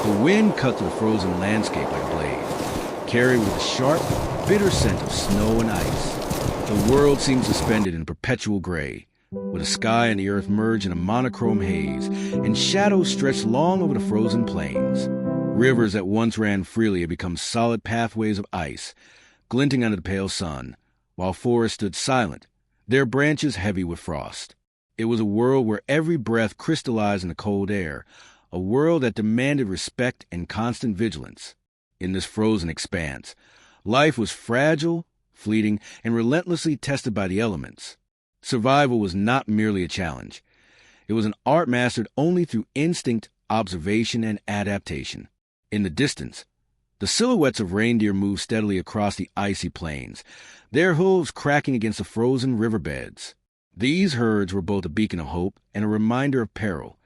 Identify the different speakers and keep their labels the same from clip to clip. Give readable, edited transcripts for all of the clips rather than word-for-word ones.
Speaker 1: The wind cut through the frozen landscape like a blade, carried with a sharp, bitter scent of snow and ice. The world seemed suspended in perpetual gray, with the sky and the earth merged in a monochrome haze, and shadows stretched long over the frozen plains. Rivers that once ran freely had become solid pathways of ice, glinting under the pale sun, while forests stood silent, their branches heavy with frost. It was a world where every breath crystallized in the cold air, a world that demanded respect and constant vigilance. In this frozen expanse, life was fragile, fleeting, and relentlessly tested by the elements. Survival was not merely a challenge. It was an art mastered only through instinct, observation, and adaptation. In the distance, the silhouettes of reindeer moved steadily across the icy plains, their hooves cracking against the frozen riverbeds. These herds were both a beacon of hope and a reminder of peril,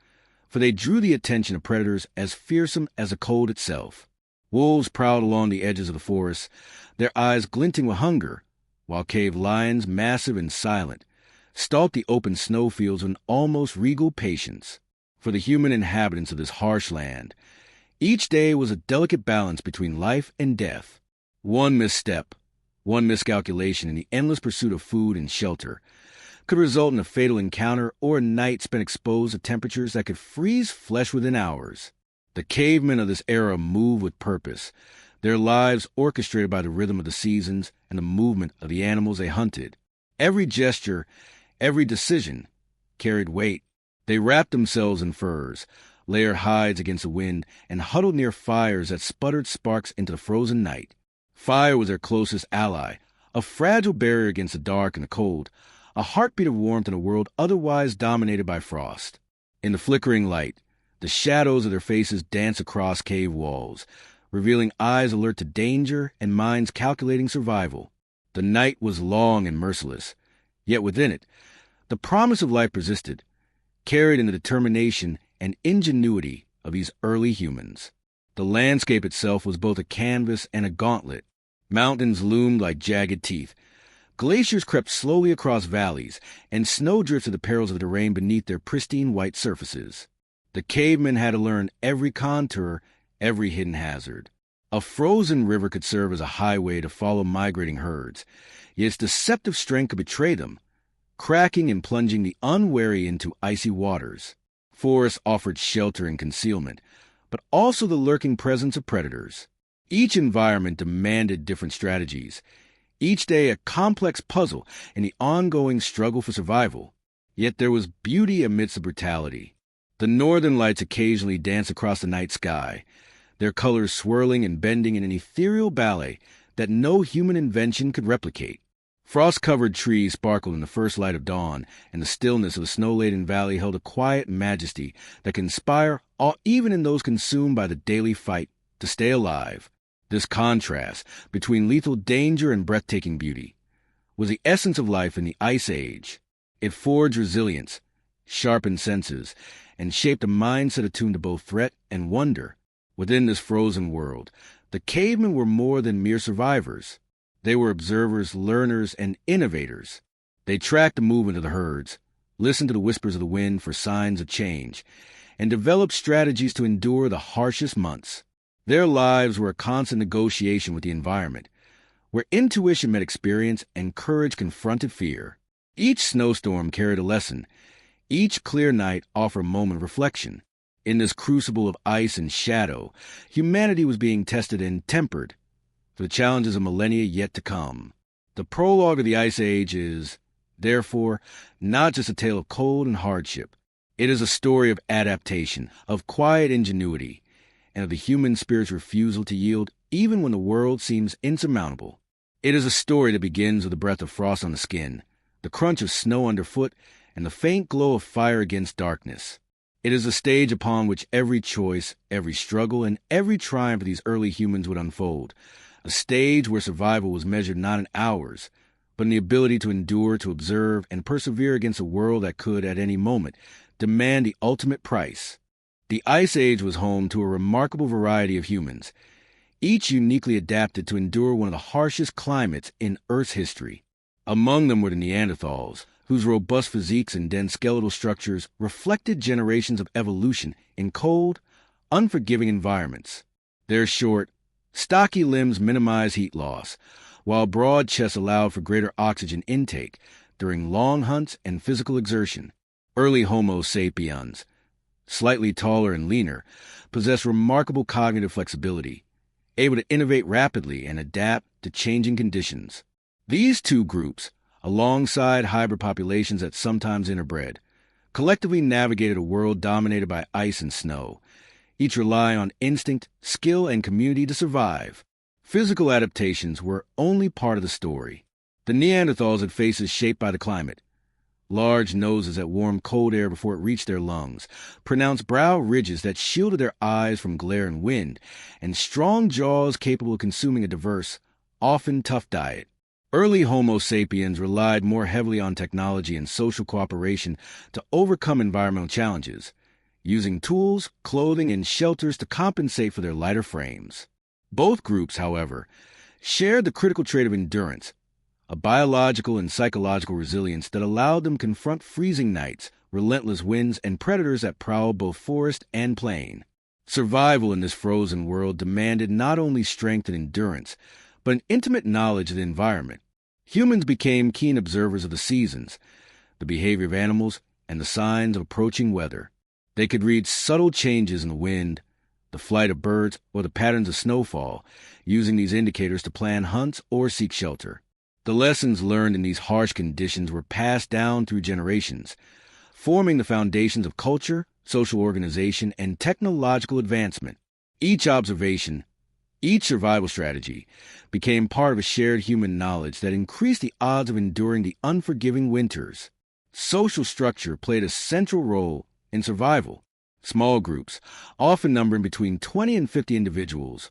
Speaker 1: for they drew the attention of predators as fearsome as the cold itself. Wolves prowled along the edges of the forest, their eyes glinting with hunger, while cave lions, massive and silent, stalked the open snowfields with an almost regal patience. For the human inhabitants of this harsh land, each day was a delicate balance between life and death. One misstep, one miscalculation in the endless pursuit of food and shelter could result in a fatal encounter or a night spent exposed to temperatures that could freeze flesh within hours. The cavemen of this era moved with purpose, their lives orchestrated by the rhythm of the seasons and the movement of the animals they hunted. Every gesture, every decision carried weight. They wrapped themselves in furs, layered hides against the wind, and huddled near fires that sputtered sparks into the frozen night. Fire was their closest ally, a fragile barrier against the dark and the cold, a heartbeat of warmth in a world otherwise dominated by frost. In the flickering light, the shadows of their faces danced across cave walls, revealing eyes alert to danger and minds calculating survival. The night was long and merciless, yet within it, the promise of life persisted, carried in the determination and ingenuity of these early humans. The landscape itself was both a canvas and a gauntlet. Mountains loomed like jagged teeth. Glaciers crept slowly across valleys, and snow drifted the perils of the terrain beneath their pristine white surfaces. The cavemen had to learn every contour, every hidden hazard. A frozen river could serve as a highway to follow migrating herds, yet its deceptive strength could betray them, cracking and plunging the unwary into icy waters. Forests offered shelter and concealment, but also the lurking presence of predators. Each environment demanded different strategies, each day a complex puzzle in the ongoing struggle for survival. Yet there was beauty amidst the brutality. The northern lights occasionally danced across the night sky, their colors swirling and bending in an ethereal ballet that no human invention could replicate. Frost-covered trees sparkled in the first light of dawn, and the stillness of the snow-laden valley held a quiet majesty that can inspire awe even in those consumed by the daily fight to stay alive. This contrast between lethal danger and breathtaking beauty was the essence of life in the Ice Age. It forged resilience, sharpened senses, and shaped a mindset attuned to both threat and wonder. Within this frozen world, the cavemen were more than mere survivors. They were observers, learners, and innovators. They tracked the movement of the herds, listened to the whispers of the wind for signs of change, and developed strategies to endure the harshest months. Their lives were a constant negotiation with the environment, where intuition met experience and courage confronted fear. Each snowstorm carried a lesson. Each clear night offered a moment of reflection. In this crucible of ice and shadow, humanity was being tested and tempered for the challenges of millennia yet to come. The prologue of the Ice Age is, therefore, not just a tale of cold and hardship. It is a story of adaptation, of quiet ingenuity, and of the human spirit's refusal to yield even when the world seems insurmountable. It is a story that begins with the breath of frost on the skin, the crunch of snow underfoot, and the faint glow of fire against darkness. It is a stage upon which every choice, every struggle, and every triumph of these early humans would unfold, a stage where survival was measured not in hours, but in the ability to endure, to observe, and persevere against a world that could, at any moment, demand the ultimate price. The Ice Age was home to a remarkable variety of humans, each uniquely adapted to endure one of the harshest climates in Earth's history. Among them were the Neanderthals, whose robust physiques and dense skeletal structures reflected generations of evolution in cold, unforgiving environments. Their short, stocky limbs minimize heat loss, while broad chests allowed for greater oxygen intake during long hunts and physical exertion. Early Homo sapiens, slightly taller and leaner, possessed remarkable cognitive flexibility, able to innovate rapidly and adapt to changing conditions. These two groups, alongside hybrid populations that sometimes interbred, collectively navigated a world dominated by ice and snow, each relying on instinct, skill, and community to survive. Physical adaptations were only part of the story. The Neanderthals had faces shaped by the climate, large noses that warmed cold air before it reached their lungs, pronounced brow ridges that shielded their eyes from glare and wind, and strong jaws capable of consuming a diverse, often tough diet. Early Homo sapiens relied more heavily on technology and social cooperation to overcome environmental challenges, using tools, clothing, and shelters to compensate for their lighter frames. Both groups, however, shared the critical trait of endurance, a biological and psychological resilience that allowed them to confront freezing nights, relentless winds, and predators that prowled both forest and plain. Survival in this frozen world demanded not only strength and endurance, but an intimate knowledge of the environment. Humans became keen observers of the seasons, the behavior of animals, and the signs of approaching weather. They could read subtle changes in the wind, the flight of birds, or the patterns of snowfall, using these indicators to plan hunts or seek shelter. The lessons learned in these harsh conditions were passed down through generations, forming the foundations of culture, social organization, and technological advancement. Each observation, each survival strategy, became part of a shared human knowledge that increased the odds of enduring the unforgiving winters. Social structure played a central role in survival. Small groups, often numbering between 20 and 50 individuals,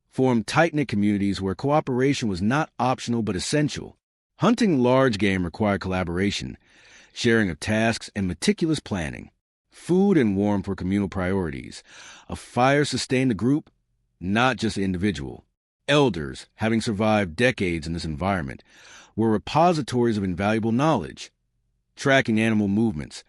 Speaker 1: formed tight-knit communities where cooperation was not optional but essential. Hunting large game required collaboration, sharing of tasks, and meticulous planning. Food and warmth were communal priorities. A fire sustained the group, not just the individual. Elders, having survived decades in this environment, were repositories of invaluable knowledge, tracking animal movements,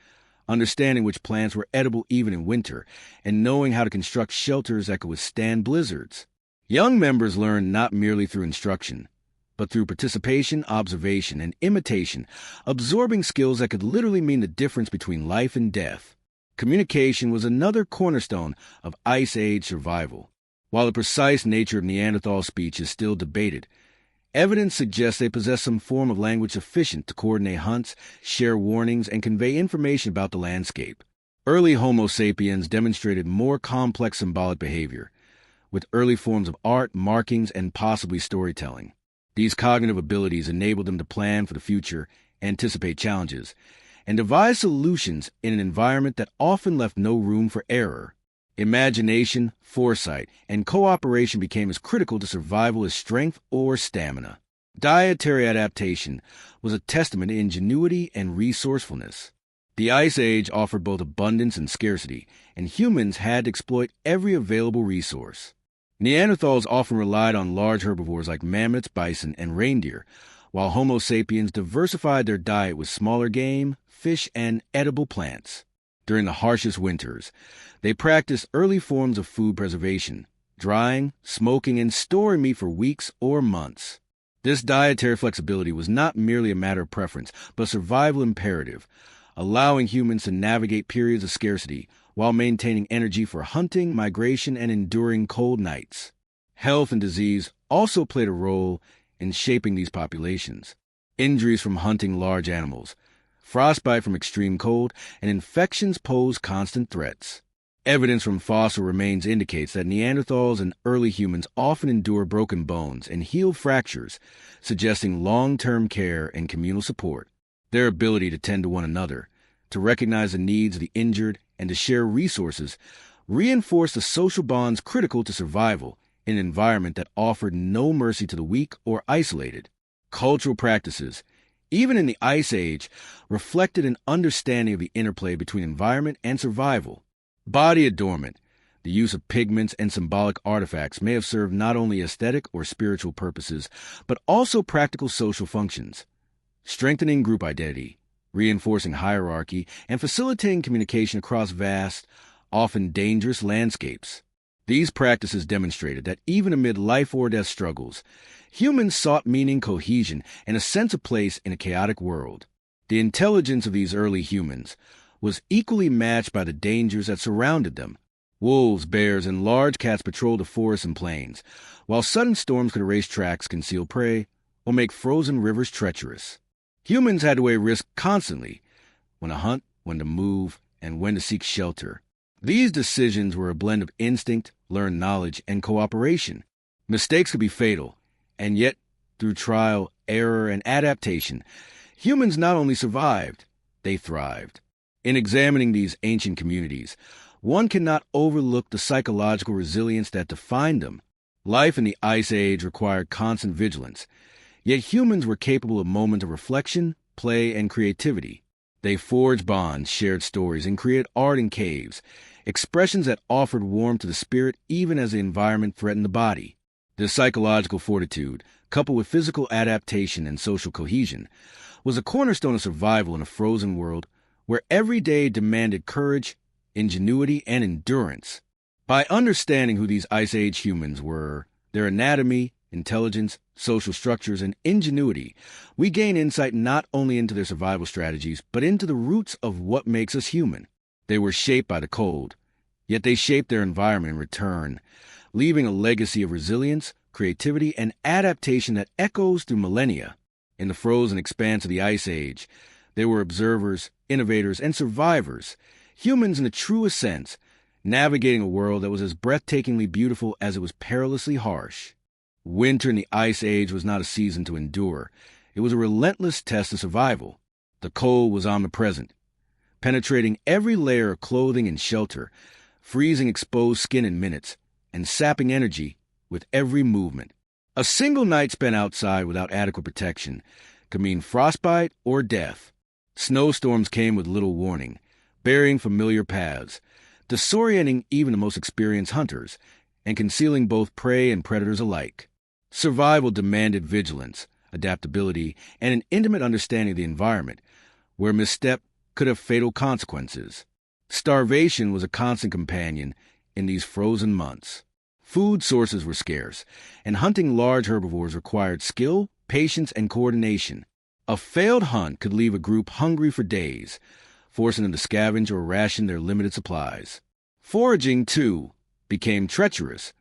Speaker 1: understanding which plants were edible even in winter, and knowing how to construct shelters that could withstand blizzards. Young members learned not merely through instruction, but through participation, observation, and imitation, absorbing skills that could literally mean the difference between life and death. Communication was another cornerstone of Ice Age survival. While the precise nature of Neanderthal speech is still debated, evidence suggests they possessed some form of language sufficient to coordinate hunts, share warnings, and convey information about the landscape. Early Homo sapiens demonstrated more complex symbolic behavior, with early forms of art, markings, and possibly storytelling. These cognitive abilities enabled them to plan for the future, anticipate challenges, and devise solutions in an environment that often left no room for error. Imagination, foresight, and cooperation became as critical to survival as strength or stamina. Dietary adaptation was a testament to ingenuity and resourcefulness. The Ice Age offered both abundance and scarcity, and humans had to exploit every available resource. Neanderthals often relied on large herbivores like mammoths, bison, and reindeer, while Homo sapiens diversified their diet with smaller game, fish, and edible plants. During the harshest winters, they practiced early forms of food preservation, drying, smoking, and storing meat for weeks or months. This dietary flexibility was not merely a matter of preference, but a survival imperative, allowing humans to navigate periods of scarcity while maintaining energy for hunting, migration, and enduring cold nights. Health and disease also played a role in shaping these populations. Injuries from hunting large animals, frostbite from extreme cold, and infections pose constant threats. Evidence from fossil remains indicates that Neanderthals and early humans often endure broken bones and healed fractures, suggesting long-term care and communal support. Their ability to tend to one another, to recognize the needs of the injured, and to share resources reinforced the social bonds critical to survival in an environment that offered no mercy to the weak or isolated. Cultural practices, even in the Ice Age, reflected an understanding of the interplay between environment and survival. Body adornment, the use of pigments and symbolic artifacts, may have served not only aesthetic or spiritual purposes, but also practical social functions, strengthening group identity, reinforcing hierarchy, and facilitating communication across vast, often dangerous landscapes. These practices demonstrated that even amid life-or-death struggles, humans sought meaning, cohesion, and a sense of place in a chaotic world. The intelligence of these early humans was equally matched by the dangers that surrounded them. Wolves, bears, and large cats patrolled the forests and plains, while sudden storms could erase tracks, conceal prey, or make frozen rivers treacherous. Humans had to weigh risk constantly, when to hunt, when to move, and when to seek shelter. These decisions were a blend of instinct, learned knowledge, and cooperation. Mistakes could be fatal, and yet, through trial, error, and adaptation, humans not only survived, they thrived. In examining these ancient communities, one cannot overlook the psychological resilience that defined them. Life in the Ice Age required constant vigilance, yet humans were capable of moments of reflection, play, and creativity. They forged bonds, shared stories, and created art in caves, expressions that offered warmth to the spirit even as the environment threatened the body. This psychological fortitude, coupled with physical adaptation and social cohesion, was a cornerstone of survival in a frozen world where every day demanded courage, ingenuity, and endurance. By understanding who these Ice Age humans were, their anatomy, intelligence, social structures, and ingenuity, we gain insight not only into their survival strategies, but into the roots of what makes us human. They were shaped by the cold, yet they shaped their environment in return, leaving a legacy of resilience, creativity, and adaptation that echoes through millennia. In the frozen expanse of the Ice Age, they were observers, innovators, and survivors, humans in the truest sense, navigating a world that was as breathtakingly beautiful as it was perilously harsh. Winter in the Ice Age was not a season to endure. It was a relentless test of survival. The cold was omnipresent, penetrating every layer of clothing and shelter, freezing exposed skin in minutes, and sapping energy with every movement. A single night spent outside without adequate protection could mean frostbite or death. Snowstorms came with little warning, burying familiar paths, disorienting even the most experienced hunters, and concealing both prey and predators alike. Survival demanded vigilance, adaptability, and an intimate understanding of the environment, where misstep could have fatal consequences. Starvation was a constant companion in these frozen months. Food sources were scarce, and hunting large herbivores required skill, patience, and coordination. A failed hunt could leave a group hungry for days, forcing them to scavenge or ration their limited supplies. Foraging, too, became treacherous.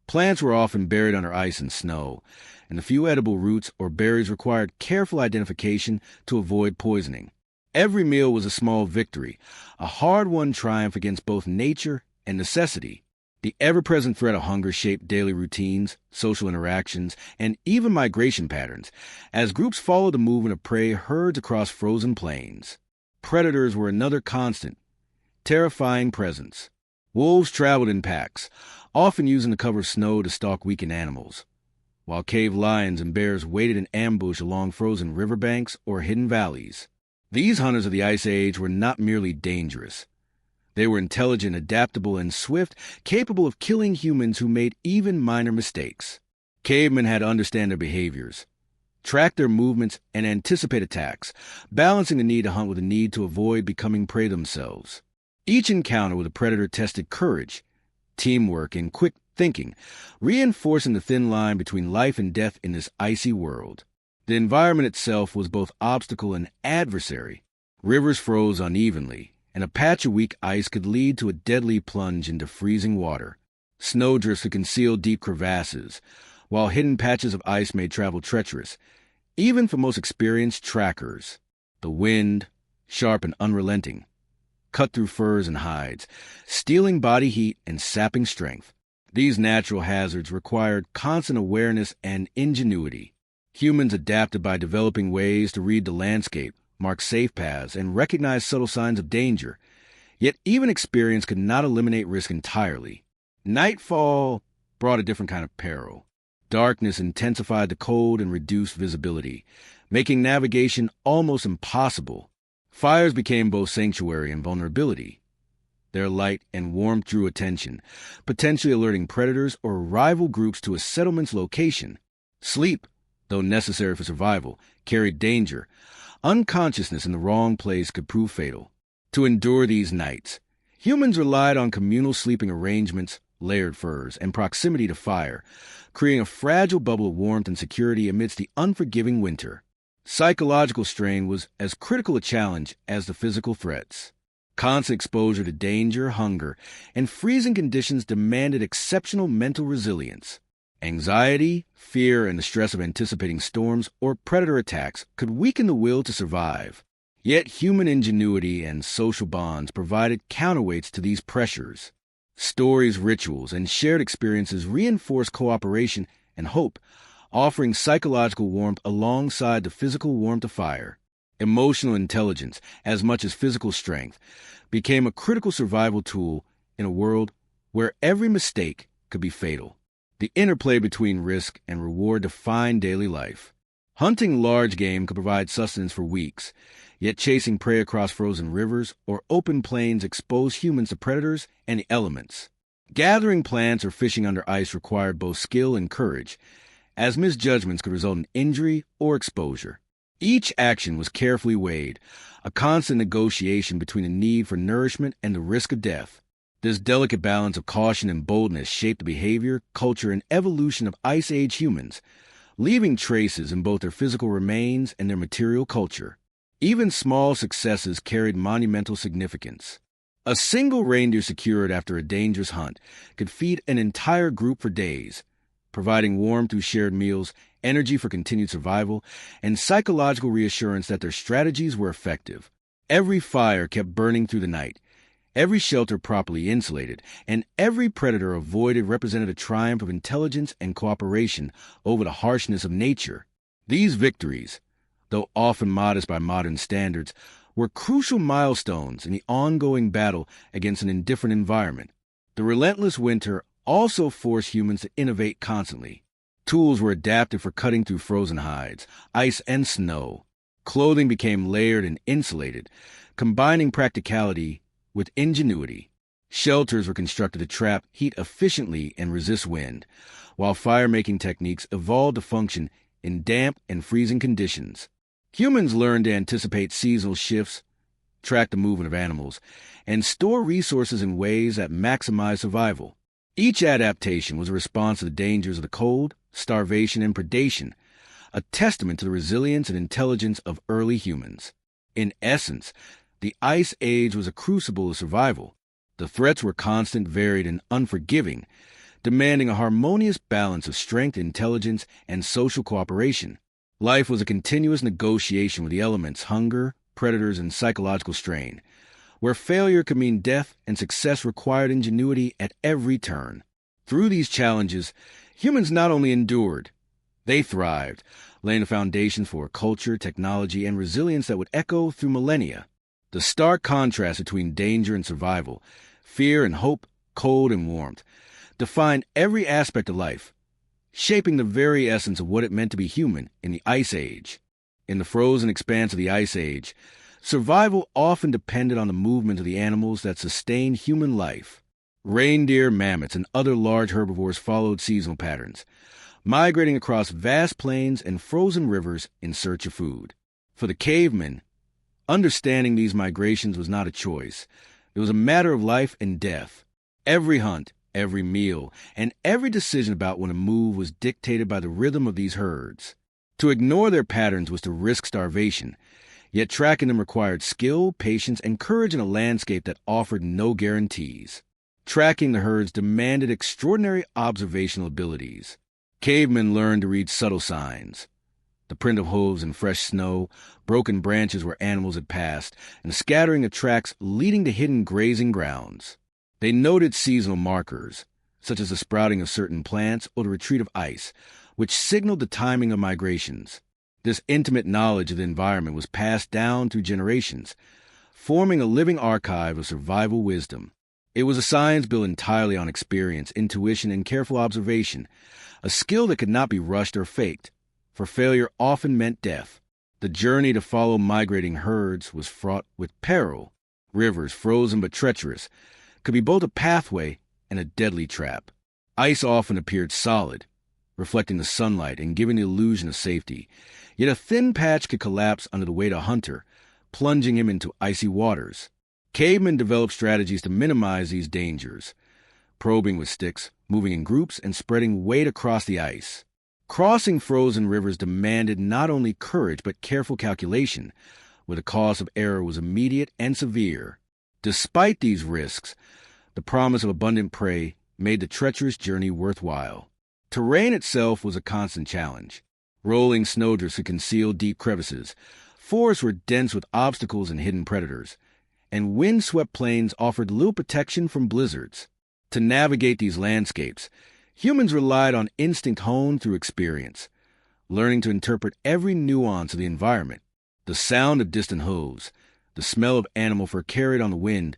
Speaker 1: Plants were often buried under ice and snow, and the few edible roots or berries required careful identification to avoid poisoning. Every meal was a small victory, a hard-won triumph against both nature and necessity. The ever-present threat of hunger shaped daily routines, social interactions, and even migration patterns, as groups followed the movement of prey herds across frozen plains. Predators were another constant, terrifying presence. Wolves traveled in packs, often using the cover of snow to stalk weakened animals, while cave lions and bears waited in ambush along frozen riverbanks or hidden valleys. These hunters of the Ice Age were not merely dangerous. They were intelligent, adaptable, and swift, capable of killing humans who made even minor mistakes. Cavemen had to understand their behaviors, track their movements, and anticipate attacks, balancing the need to hunt with the need to avoid becoming prey themselves. Each encounter with a predator tested courage, teamwork, and quick thinking, reinforcing the thin line between life and death in this icy world. The environment itself was both obstacle and adversary. Rivers froze unevenly, and a patch of weak ice could lead to a deadly plunge into freezing water. Snowdrifts could conceal deep crevasses, while hidden patches of ice made travel treacherous, even for most experienced trackers. The wind, sharp and unrelenting, cut through furs and hides, stealing body heat and sapping strength. These natural hazards required constant awareness and ingenuity. Humans adapted by developing ways to read the landscape, mark safe paths, and recognize subtle signs of danger. Yet even experience could not eliminate risk entirely. Nightfall brought a different kind of peril. Darkness intensified the cold and reduced visibility, making navigation almost impossible. Fires became both sanctuary and vulnerability. Their light and warmth drew attention, potentially alerting predators or rival groups to a settlement's location. Sleep, though necessary for survival, carried danger. Unconsciousness in the wrong place could prove fatal. To endure these nights, Humans relied on communal sleeping arrangements, layered furs, and proximity to fire, creating a fragile bubble of warmth and security amidst the unforgiving winter. Psychological strain was as critical a challenge as the physical threats. Constant exposure to danger, hunger, and freezing conditions demanded exceptional mental resilience. Anxiety, fear, and the stress of anticipating storms or predator attacks could weaken the will to survive. Yet human ingenuity and social bonds provided counterweights to these pressures. Stories, rituals, and shared experiences reinforced cooperation and hope, offering psychological warmth alongside the physical warmth of fire. Emotional intelligence, as much as physical strength, became a critical survival tool in a world where every mistake could be fatal. The interplay between risk and reward defined daily life. Hunting large game could provide sustenance for weeks, yet chasing prey across frozen rivers or open plains exposed humans to predators and the elements. Gathering plants or fishing under ice required both skill and courage, as misjudgments could result in injury or exposure. Each action was carefully weighed, a constant negotiation between the need for nourishment and the risk of death. This delicate balance of caution and boldness shaped the behavior, culture, and evolution of Ice Age humans, leaving traces in both their physical remains and their material culture. Even small successes carried monumental significance. A single reindeer secured after a dangerous hunt could feed an entire group for days, providing warmth through shared meals, energy for continued survival, and psychological reassurance that their strategies were effective. Every fire kept burning through the night, every shelter properly insulated, and every predator avoided represented a triumph of intelligence and cooperation over the harshness of nature. These victories, though often modest by modern standards, were crucial milestones in the ongoing battle against an indifferent environment. The relentless winter also forced humans to innovate constantly. Tools were adapted for cutting through frozen hides, ice, and snow. Clothing became layered and insulated, combining practicality with ingenuity. Shelters were constructed to trap heat efficiently and resist wind, while fire-making techniques evolved to function in damp and freezing conditions. Humans learned to anticipate seasonal shifts, track the movement of animals, and store resources in ways that maximize survival. Each adaptation was a response to the dangers of the cold, starvation, and predation, a testament to the resilience and intelligence of early humans. In essence, the Ice Age was a crucible of survival. The threats were constant, varied, and unforgiving, demanding a harmonious balance of strength, intelligence, and social cooperation. Life was a continuous negotiation with the elements, hunger, predators, and psychological strain, where failure could mean death and success required ingenuity at every turn. Through these challenges, humans not only endured, they thrived, laying the foundation for a culture, technology, and resilience that would echo through millennia. The stark contrast between danger and survival, fear and hope, cold and warmth, defined every aspect of life, shaping the very essence of what it meant to be human in the Ice Age. In the frozen expanse of the Ice Age, survival often depended on the movement of the animals that sustained human life. Reindeer, mammoths, and other large herbivores followed seasonal patterns, migrating across vast plains and frozen rivers in search of food. For the cavemen, understanding these migrations was not a choice. It was a matter of life and death. Every hunt, every meal, and every decision about when to move was dictated by the rhythm of these herds. To ignore their patterns was to risk starvation, yet tracking them required skill, patience, and courage in a landscape that offered no guarantees. Tracking the herds demanded extraordinary observational abilities. Cavemen learned to read subtle signs, the print of hooves in fresh snow, broken branches where animals had passed, and scattering of tracks leading to hidden grazing grounds. They noted seasonal markers, such as the sprouting of certain plants or the retreat of ice, which signaled the timing of migrations. This intimate knowledge of the environment was passed down through generations, forming a living archive of survival wisdom. It was a science built entirely on experience, intuition, and careful observation, a skill that could not be rushed or faked, for failure often meant death. The journey to follow migrating herds was fraught with peril. Rivers, frozen but treacherous, could be both a pathway and a deadly trap. Ice often appeared solid, reflecting the sunlight and giving the illusion of safety, yet a thin patch could collapse under the weight of a hunter, plunging him into icy waters. Cavemen developed strategies to minimize these dangers, probing with sticks, moving in groups, and spreading weight across the ice. Crossing frozen rivers demanded not only courage but careful calculation, where the cost of error was immediate and severe. Despite these risks, the promise of abundant prey made the treacherous journey worthwhile. Terrain itself was a constant challenge. Rolling snowdrifts could conceal deep crevices, forests were dense with obstacles and hidden predators, and wind-swept plains offered little protection from blizzards. To navigate these landscapes, humans relied on instinct honed through experience, learning to interpret every nuance of the environment. The sound of distant hooves, the smell of animal fur carried on the wind,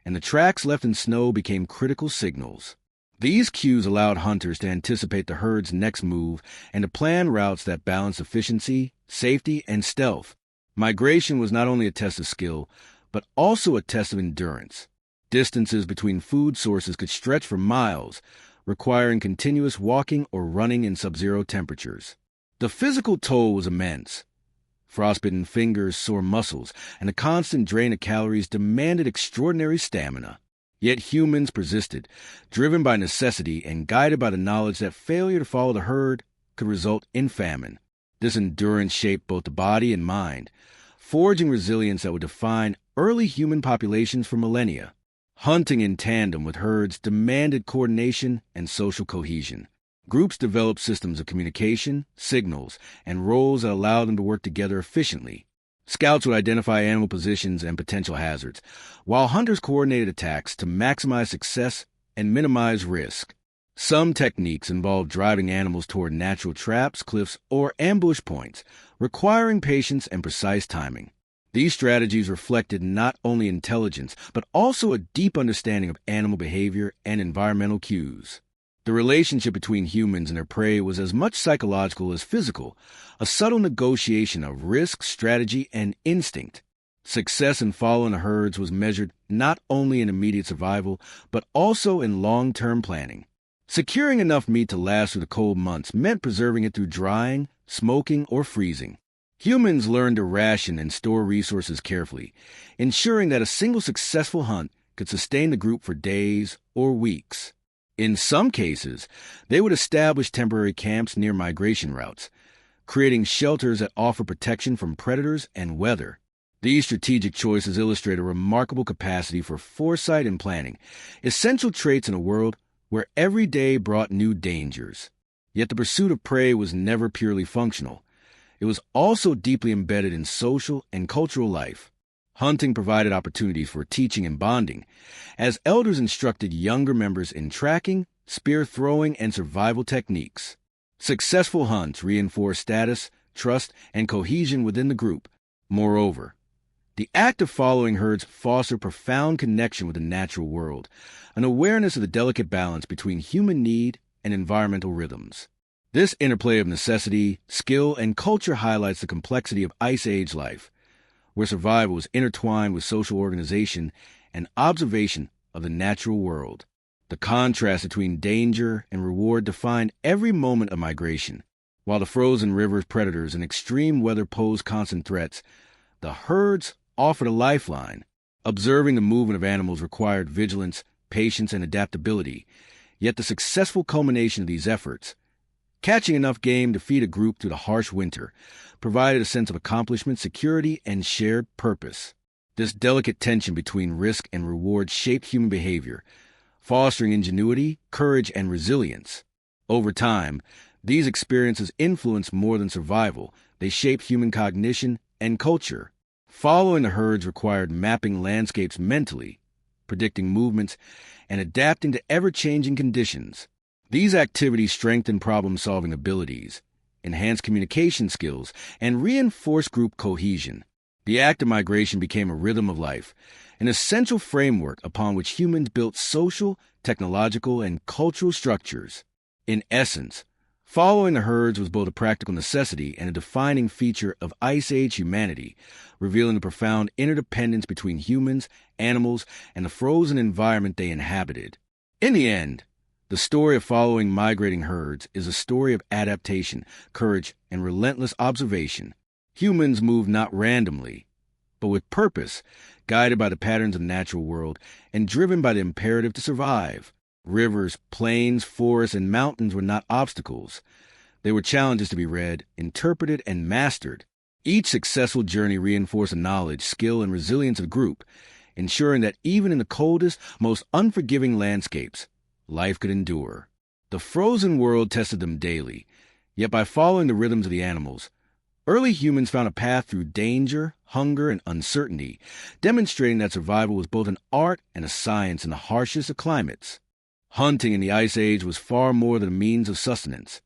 Speaker 1: and the tracks left in snow became critical signals. These cues allowed hunters to anticipate the herd's next move and to plan routes that balanced efficiency, safety, and stealth. Migration was not only a test of skill, but also a test of endurance. Distances between food sources could stretch for miles, requiring continuous walking or running in sub-zero temperatures. The physical toll was immense. Frostbitten fingers, sore muscles, and a constant drain of calories demanded extraordinary stamina. Yet humans persisted, driven by necessity and guided by the knowledge that failure to follow the herd could result in famine. This endurance shaped both the body and mind, forging resilience that would define early human populations for millennia. Hunting in tandem with herds demanded coordination and social cohesion. Groups developed systems of communication, signals, and roles that allowed them to work together efficiently. Scouts would identify animal positions and potential hazards, while hunters coordinated attacks to maximize success and minimize risk. Some techniques involved driving animals toward natural traps, cliffs, or ambush points, requiring patience and precise timing. These strategies reflected not only intelligence, but also a deep understanding of animal behavior and environmental cues. The relationship between humans and their prey was as much psychological as physical, a subtle negotiation of risk, strategy, and instinct. Success in following the herds was measured not only in immediate survival, but also in long-term planning. Securing enough meat to last through the cold months meant preserving it through drying, smoking, or freezing. Humans learned to ration and store resources carefully, ensuring that a single successful hunt could sustain the group for days or weeks. In some cases, they would establish temporary camps near migration routes, creating shelters that offer protection from predators and weather. These strategic choices illustrate a remarkable capacity for foresight and planning, essential traits in a world where every day brought new dangers. Yet the pursuit of prey was never purely functional. It was also deeply embedded in social and cultural life. Hunting provided opportunities for teaching and bonding, as elders instructed younger members in tracking, spear throwing, and survival techniques. Successful hunts reinforced status, trust, and cohesion within the group. Moreover, the act of following herds fostered profound connection with the natural world, an awareness of the delicate balance between human need and environmental rhythms. This interplay of necessity, skill, and culture highlights the complexity of Ice Age life, where survival was intertwined with social organization and observation of the natural world. The contrast between danger and reward defined every moment of migration. While the frozen rivers, predators, and extreme weather posed constant threats, the herds offered a lifeline. Observing the movement of animals required vigilance, patience, and adaptability. Yet the successful culmination of these efforts, catching enough game to feed a group through the harsh winter, provided a sense of accomplishment, security, and shared purpose. This delicate tension between risk and reward shaped human behavior, fostering ingenuity, courage, and resilience. Over time, these experiences influenced more than survival. They shaped human cognition and culture. Following the herds required mapping landscapes mentally, predicting movements, and adapting to ever-changing conditions. These activities strengthened problem-solving abilities, enhanced communication skills, and reinforced group cohesion. The act of migration became a rhythm of life, an essential framework upon which humans built social, technological, and cultural structures. In essence, following the herds was both a practical necessity and a defining feature of Ice Age humanity, revealing the profound interdependence between humans, animals, and the frozen environment they inhabited. In the end, the story of following migrating herds is a story of adaptation, courage, and relentless observation. Humans moved not randomly, but with purpose, guided by the patterns of the natural world and driven by the imperative to survive. Rivers, plains, forests, and mountains were not obstacles. They were challenges to be read, interpreted, and mastered. Each successful journey reinforced the knowledge, skill, and resilience of the group, ensuring that even in the coldest, most unforgiving landscapes, life could endure. The frozen world tested them daily, yet by following the rhythms of the animals, early humans found a path through danger, hunger, and uncertainty, demonstrating that survival was both an art and a science in the harshest of climates. Hunting in the Ice Age was far more than a means of sustenance.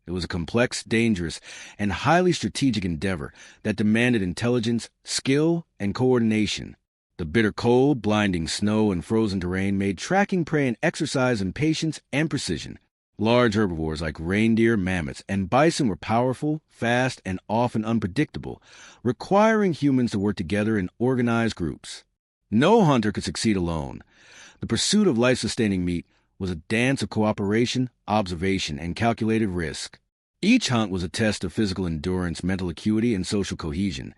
Speaker 1: It was a complex, dangerous, and highly strategic endeavor that demanded intelligence, skill, and coordination. The bitter cold, blinding snow, and frozen terrain made tracking prey an exercise in patience and precision. Large herbivores like reindeer, mammoths, and bison were powerful, fast, and often unpredictable, requiring humans to work together in organized groups. No hunter could succeed alone. The pursuit of life-sustaining meat was a dance of cooperation, observation, and calculated risk. Each hunt was a test of physical endurance, mental acuity, and social cohesion,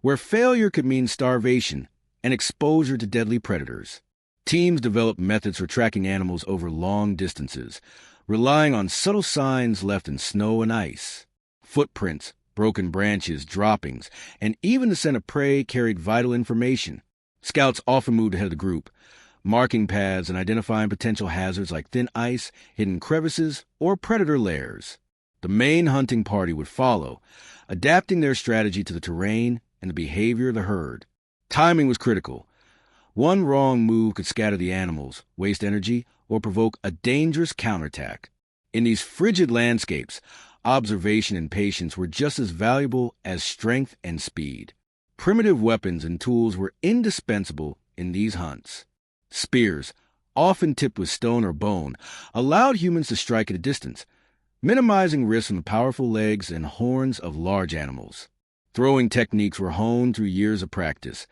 Speaker 1: where failure could mean starvation and exposure to deadly predators. Teams developed methods for tracking animals over long distances, relying on subtle signs left in snow and ice. Footprints, broken branches, droppings, and even the scent of prey carried vital information. Scouts often moved ahead of the group, marking paths and identifying potential hazards like thin ice, hidden crevices, or predator lairs. The main hunting party would follow, adapting their strategy to the terrain and the behavior of the herd. Timing was critical. One wrong move could scatter the animals, waste energy, or provoke a dangerous counterattack. In these frigid landscapes, observation and patience were just as valuable as strength and speed. Primitive weapons and tools were indispensable in these hunts. Spears, often tipped with stone or bone, allowed humans to strike at a distance, minimizing risk from the powerful legs and horns of large animals. Throwing techniques were honed through years of practice,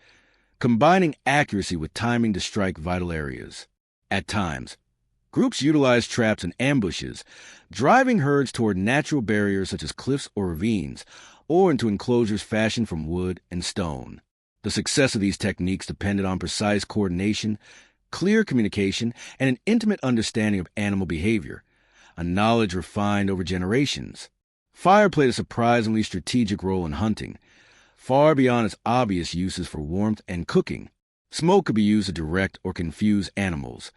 Speaker 1: combining accuracy with timing to strike vital areas. At times, groups utilized traps and ambushes, driving herds toward natural barriers such as cliffs or ravines, or into enclosures fashioned from wood and stone. The success of these techniques depended on precise coordination, clear communication, and an intimate understanding of animal behavior, a knowledge refined over generations. Fire played a surprisingly strategic role in hunting, far beyond its obvious uses for warmth and cooking. Smoke could be used to direct or confuse animals,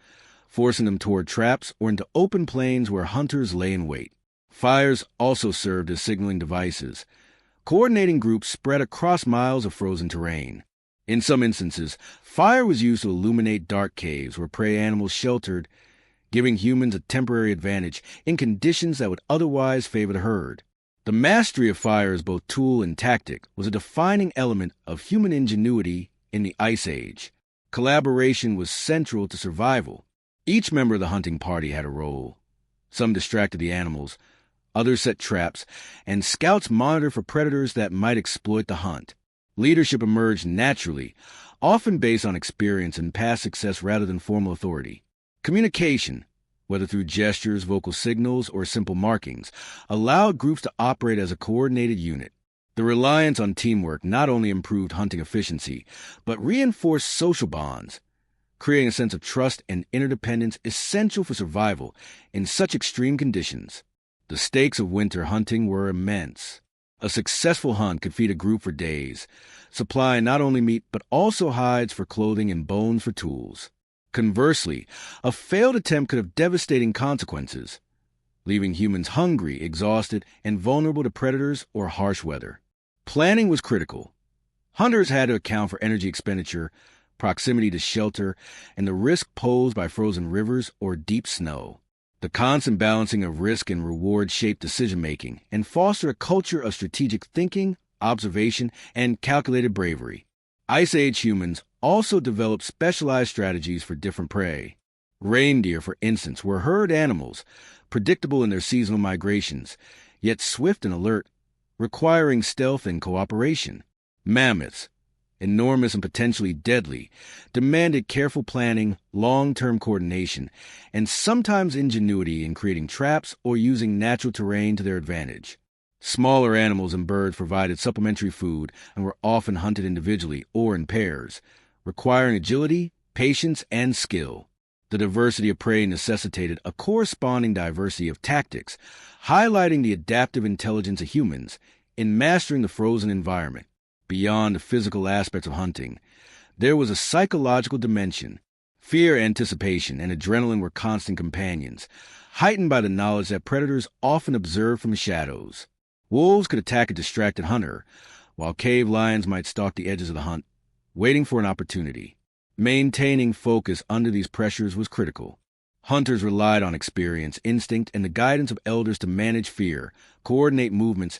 Speaker 1: forcing them toward traps or into open plains where hunters lay in wait. Fires also served as signaling devices, coordinating groups spread across miles of frozen terrain. In some instances, fire was used to illuminate dark caves where prey animals sheltered, giving humans a temporary advantage in conditions that would otherwise favor the herd. The mastery of fire as both tool and tactic was a defining element of human ingenuity in the Ice Age. Collaboration was central to survival. Each member of the hunting party had a role. Some distracted the animals, others set traps, and scouts monitored for predators that might exploit the hunt. Leadership emerged naturally, often based on experience and past success rather than formal authority. Communication, whether through gestures, vocal signals, or simple markings, allowed groups to operate as a coordinated unit. The reliance on teamwork not only improved hunting efficiency, but reinforced social bonds, creating a sense of trust and interdependence essential for survival in such extreme conditions. The stakes of winter hunting were immense. A successful hunt could feed a group for days, supplying not only meat but also hides for clothing and bones for tools. Conversely, a failed attempt could have devastating consequences, leaving humans hungry, exhausted, and vulnerable to predators or harsh weather. Planning was critical. Hunters had to account for energy expenditure, proximity to shelter, and the risk posed by frozen rivers or deep snow. The constant balancing of risk and reward shaped decision-making and fostered a culture of strategic thinking, observation, and calculated bravery. Ice Age humans also developed specialized strategies for different prey. Reindeer, for instance, were herd animals, predictable in their seasonal migrations, yet swift and alert, requiring stealth and cooperation. Mammoths, enormous and potentially deadly, demanded careful planning, long-term coordination, and sometimes ingenuity in creating traps or using natural terrain to their advantage. Smaller animals and birds provided supplementary food and were often hunted individually or in pairs, requiring agility, patience, and skill. The diversity of prey necessitated a corresponding diversity of tactics, highlighting the adaptive intelligence of humans in mastering the frozen environment. Beyond the physical aspects of hunting, there was a psychological dimension. Fear, anticipation, and adrenaline were constant companions, heightened by the knowledge that predators often observed from the shadows. Wolves could attack a distracted hunter, while cave lions might stalk the edges of the hunt, waiting for an opportunity. Maintaining focus under these pressures was critical. Hunters relied on experience, instinct, and the guidance of elders to manage fear, coordinate movements,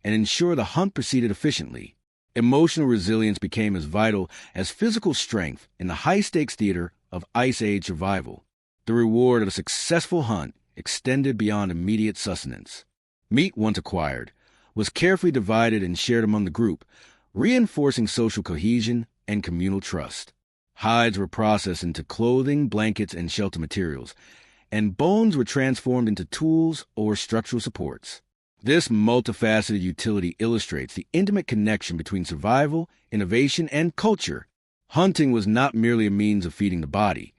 Speaker 1: and ensure the hunt proceeded efficiently. Emotional resilience became as vital as physical strength in the high-stakes theater of Ice Age survival. The reward of a successful hunt extended beyond immediate sustenance. Meat, once acquired, was carefully divided and shared among the group, reinforcing social cohesion and communal trust. Hides were processed into clothing, blankets, and shelter materials, and bones were transformed into tools or structural supports. This multifaceted utility illustrates the intimate connection between survival, innovation, and culture. Hunting was not merely a means of feeding the body.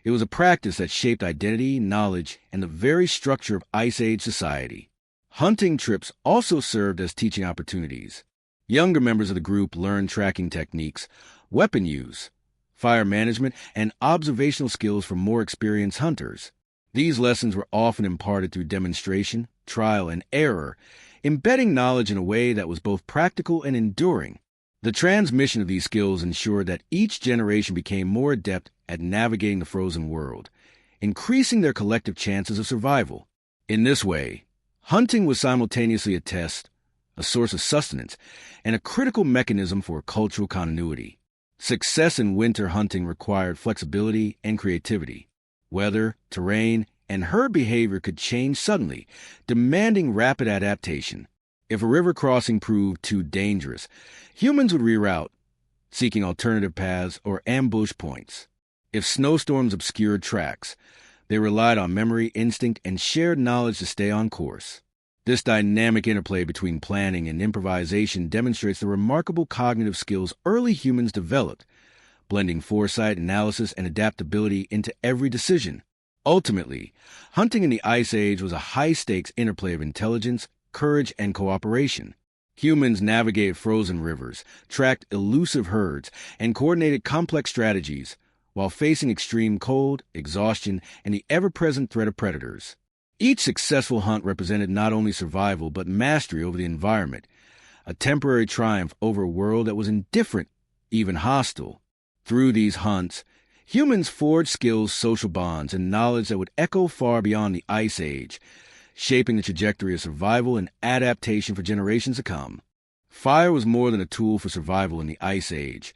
Speaker 1: It was a practice that shaped identity, knowledge, and the very structure of Ice Age society. Hunting trips also served as teaching opportunities. Younger members of the group learned tracking techniques, weapon use, fire management, and observational skills from more experienced hunters. These lessons were often imparted through demonstration, trial, and error, embedding knowledge in a way that was both practical and enduring. The transmission of these skills ensured that each generation became more adept at navigating the frozen world, increasing their collective chances of survival. In this way, hunting was simultaneously a test, a source of sustenance, and a critical mechanism for cultural continuity. Success in winter hunting required flexibility and creativity. Weather, terrain, and herd behavior could change suddenly, demanding rapid adaptation. If a river crossing proved too dangerous, humans would reroute, seeking alternative paths or ambush points. If snowstorms obscured tracks, they relied on memory, instinct, and shared knowledge to stay on course. This dynamic interplay between planning and improvisation demonstrates the remarkable cognitive skills early humans developed, blending foresight, analysis, and adaptability into every decision. Ultimately, hunting in the Ice Age was a high-stakes interplay of intelligence, courage, and cooperation. Humans navigated frozen rivers, tracked elusive herds, and coordinated complex strategies while facing extreme cold, exhaustion, and the ever-present threat of predators. Each successful hunt represented not only survival but mastery over the environment, a temporary triumph over a world that was indifferent, even hostile. Through these hunts, humans forged skills, social bonds, and knowledge that would echo far beyond the Ice Age, shaping the trajectory of survival and adaptation for generations to come. Fire was more than a tool for survival in the Ice Age.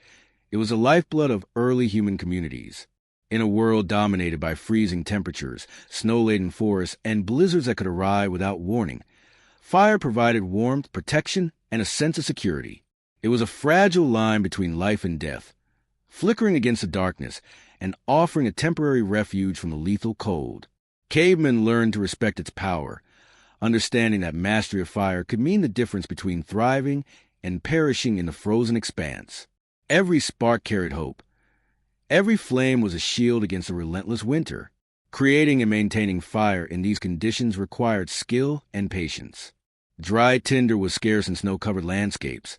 Speaker 1: It was the lifeblood of early human communities. In a world dominated by freezing temperatures, snow-laden forests, and blizzards that could arrive without warning, fire provided warmth, protection, and a sense of security. It was a fragile line between life and death, flickering against the darkness and offering a temporary refuge from the lethal cold. Cavemen learned to respect its power, understanding that mastery of fire could mean the difference between thriving and perishing in the frozen expanse. Every spark carried hope. Every flame was a shield against a relentless winter. Creating and maintaining fire in these conditions required skill and patience. Dry tinder was scarce in snow-covered landscapes,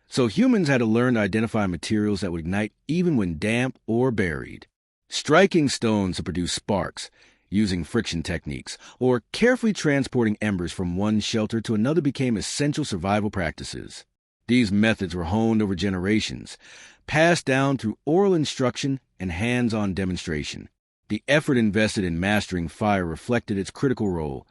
Speaker 1: so humans had to learn to identify materials that would ignite even when damp or buried. Striking stones to produce sparks, using friction techniques, or carefully transporting embers from one shelter to another became essential survival practices. These methods were honed over generations, passed down through oral instruction and hands-on demonstration. The effort invested in mastering fire reflected its critical role.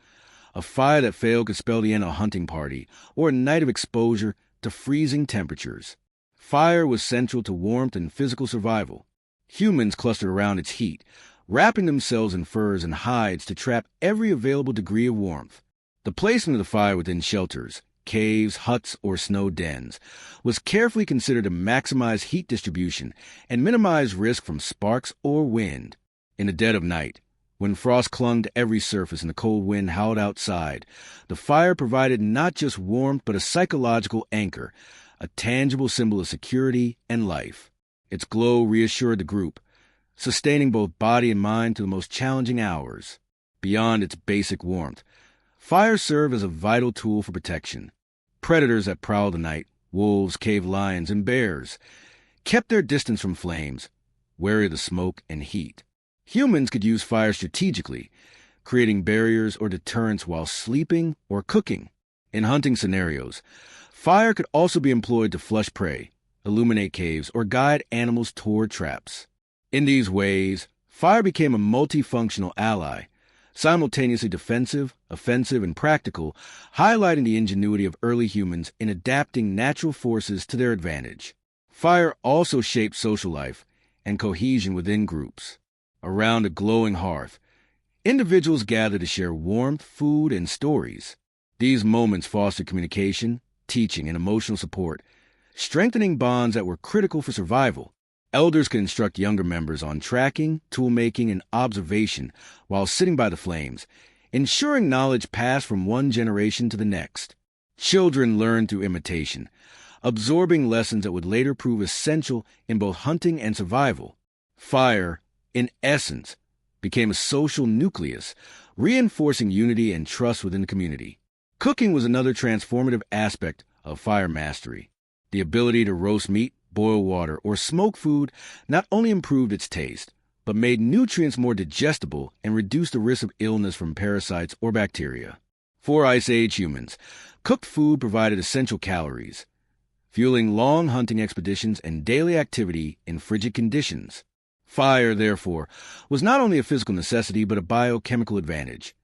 Speaker 1: A fire that failed could spell the end of a hunting party or a night of exposure to freezing temperatures. Fire was central to warmth and physical survival. Humans clustered around its heat, wrapping themselves in furs and hides to trap every available degree of warmth. The placement of the fire within shelters, caves, huts, or snow dens, was carefully considered to maximize heat distribution and minimize risk from sparks or wind. In the dead of night, When frost clung to every surface and the cold wind howled outside, the fire provided not just warmth but a psychological anchor, a tangible symbol of security and life. Its glow reassured the group, sustaining both body and mind through the most challenging hours. Beyond its basic warmth, fire served as a vital tool for protection. Predators that prowled the night, wolves, cave lions, and bears, kept their distance from flames, wary of the smoke and heat. Humans could use fire strategically, creating barriers or deterrents while sleeping or cooking. In hunting scenarios, fire could also be employed to flush prey, illuminate caves, or guide animals toward traps. In these ways, fire became a multifunctional ally, simultaneously defensive, offensive, and practical, highlighting the ingenuity of early humans in adapting natural forces to their advantage. Fire also shaped social life and cohesion within groups. Around a glowing hearth, individuals gathered to share warmth, food, and stories. These moments fostered communication, teaching, and emotional support, strengthening bonds that were critical for survival. Elders could instruct younger members on tracking, tool-making, and observation while sitting by the flames, ensuring knowledge passed from one generation to the next. Children learned through imitation, absorbing lessons that would later prove essential in both hunting and survival. Fire, in essence, became a social nucleus, reinforcing unity and trust within the community. Cooking was another transformative aspect of fire mastery. The ability to roast meat, boil water, or smoke food not only improved its taste, but made nutrients more digestible and reduced the risk of illness from parasites or bacteria. For Ice Age humans, cooked food provided essential calories, fueling long hunting expeditions and daily activity in frigid conditions. Fire, therefore, was not only a physical necessity but a biochemical advantage,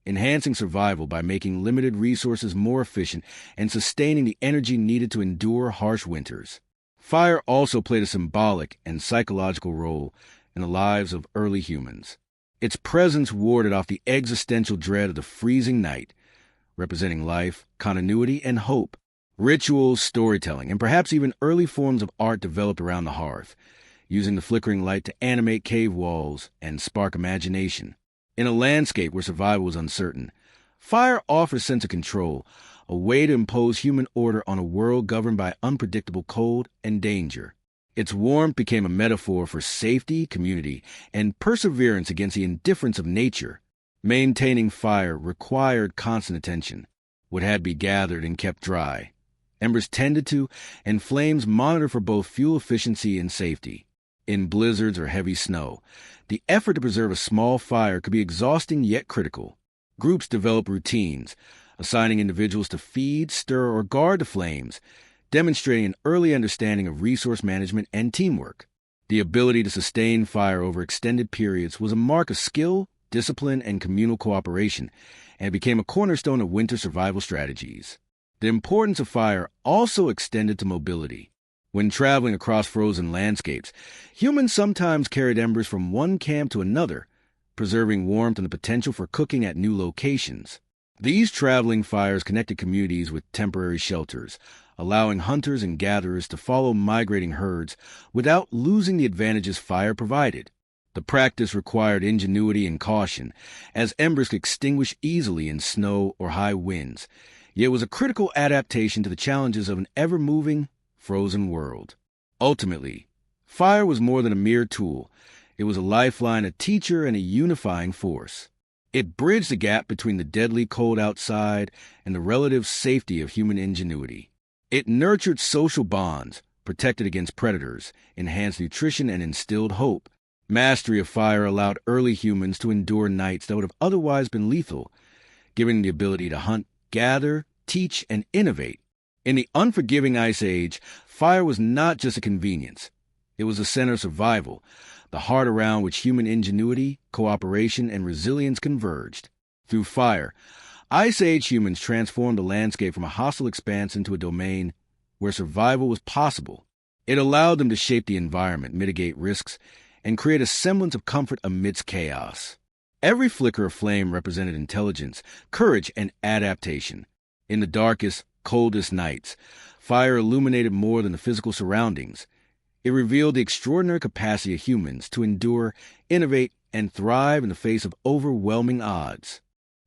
Speaker 1: enhancing survival by making limited resources more efficient and sustaining the energy needed to endure harsh winters. Fire also played a symbolic and psychological role in the lives of early humans. Its presence warded off the existential dread of the freezing night, representing life, continuity, and hope. Rituals, storytelling, and perhaps even early forms of art developed around the hearth, using the flickering light to animate cave walls and spark imagination. In a landscape where survival was uncertain, fire offered a sense of control, a way to impose human order on a world governed by unpredictable cold and danger. Its warmth became a metaphor for safety, community, and perseverance against the indifference of nature. Maintaining fire required constant attention. Wood had to be gathered and kept dry, embers tended to, and flames monitored for both fuel efficiency and safety. In blizzards or heavy snow, the effort to preserve a small fire could be exhausting yet critical. Groups developed routines, assigning individuals to feed, stir, or guard the flames, demonstrating an early understanding of resource management and teamwork. The ability to sustain fire over extended periods was a mark of skill, discipline, and communal cooperation, and became a cornerstone of winter survival strategies. The importance of fire also extended to mobility. When traveling across frozen landscapes, humans sometimes carried embers from one camp to another, preserving warmth and the potential for cooking at new locations. These traveling fires connected communities with temporary shelters, allowing hunters and gatherers to follow migrating herds without losing the advantages fire provided. The practice required ingenuity and caution, as embers could extinguish easily in snow or high winds, yet was a critical adaptation to the challenges of an ever-moving, frozen world. Ultimately, fire was more than a mere tool. It was a lifeline, a teacher, and a unifying force. It bridged the gap between the deadly cold outside and the relative safety of human ingenuity. It nurtured social bonds, protected against predators, enhanced nutrition, and instilled hope. Mastery of fire allowed early humans to endure nights that would have otherwise been lethal, giving them the ability to hunt, gather, teach, and innovate. In the unforgiving Ice Age, fire was not just a convenience. It was the center of survival, the heart around which human ingenuity, cooperation, and resilience converged. Through fire, Ice Age humans transformed the landscape from a hostile expanse into a domain where survival was possible. It allowed them to shape the environment, mitigate risks, and create a semblance of comfort amidst chaos. Every flicker of flame represented intelligence, courage, and adaptation. In the darkest, coldest nights, fire illuminated more than the physical surroundings. It revealed the extraordinary capacity of humans to endure, innovate, and thrive in the face of overwhelming odds.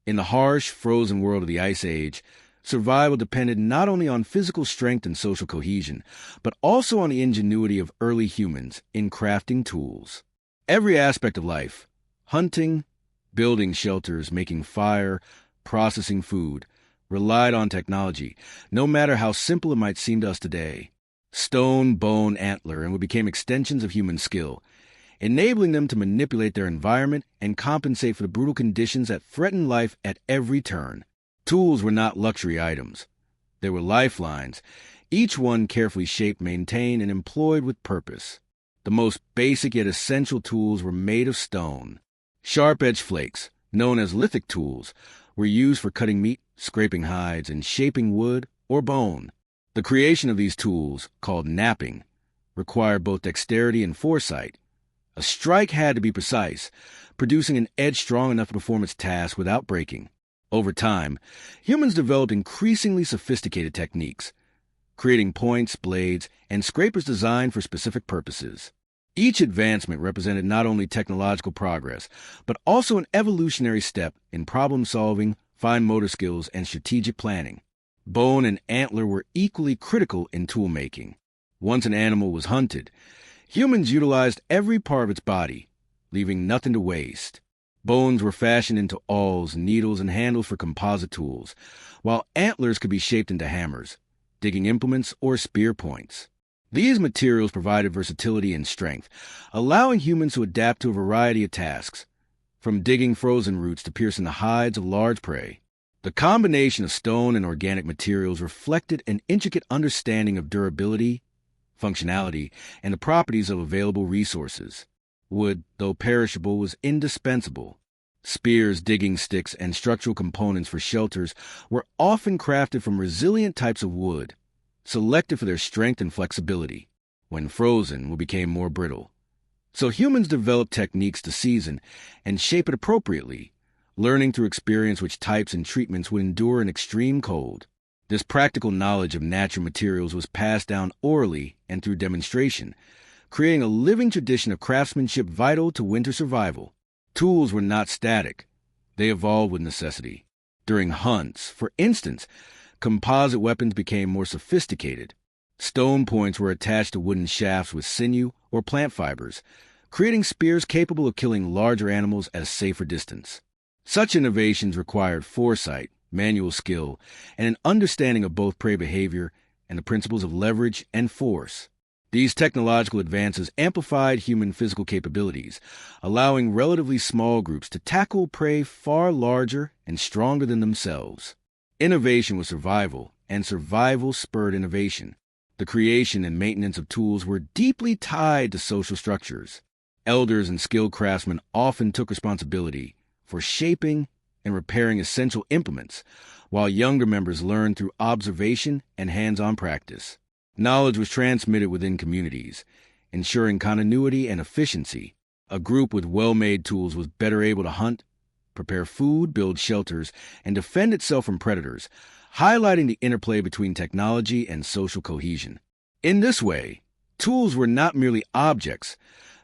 Speaker 1: In the harsh, frozen world of the Ice Age, survival depended not only on physical strength and social cohesion, but also on the ingenuity of early humans in crafting tools. Every aspect of life, hunting, building shelters, making fire, processing food, relied on technology, no matter how simple it might seem to us today. Stone, bone, antler, and what became extensions of human skill, enabling them to manipulate their environment and compensate for the brutal conditions that threatened life at every turn. Tools were not luxury items. They were lifelines, each one carefully shaped, maintained, and employed with purpose. The most basic yet essential tools were made of stone. Sharp-edged flakes, known as lithic tools, were used for cutting meat, scraping hides, and shaping wood or bone. The creation of these tools, called knapping, required both dexterity and foresight. A strike had to be precise, producing an edge strong enough to perform its task without breaking. Over time, humans developed increasingly sophisticated techniques, creating points, blades, and scrapers designed for specific purposes. Each advancement represented not only technological progress, but also an evolutionary step in problem-solving, fine motor skills, and strategic planning. Bone and antler were equally critical in tool-making. Once an animal was hunted, humans utilized every part of its body, leaving nothing to waste. Bones were fashioned into awls, needles, and handles for composite tools, while antlers could be shaped into hammers, digging implements, or spear points. These materials provided versatility and strength, allowing humans to adapt to a variety of tasks, from digging frozen roots to piercing the hides of large prey. The combination of stone and organic materials reflected an intricate understanding of durability, functionality, and the properties of available resources. Wood, though perishable, was indispensable. Spears, digging sticks, and structural components for shelters were often crafted from resilient types of wood, selected for their strength and flexibility. When frozen, wood became more brittle. So humans developed techniques to season and shape it appropriately, learning through experience which types and treatments would endure in extreme cold. This practical knowledge of natural materials was passed down orally and through demonstration, creating a living tradition of craftsmanship vital to winter survival. Tools were not static. They evolved with necessity. During hunts, for instance, composite weapons became more sophisticated. Stone points were attached to wooden shafts with sinew or plant fibers, creating spears capable of killing larger animals at a safer distance. Such innovations required foresight, manual skill, and an understanding of both prey behavior and the principles of leverage and force. These technological advances amplified human physical capabilities, allowing relatively small groups to tackle prey far larger and stronger than themselves. Innovation was survival, and survival spurred innovation. The creation and maintenance of tools were deeply tied to social structures. Elders and skilled craftsmen often took responsibility for shaping and repairing essential implements, while younger members learned through observation and hands-on practice. Knowledge was transmitted within communities, ensuring continuity and efficiency. A group with well-made tools was better able to hunt, prepare food, build shelters, and defend itself from predators, highlighting the interplay between technology and social cohesion. In this way, tools were not merely objects.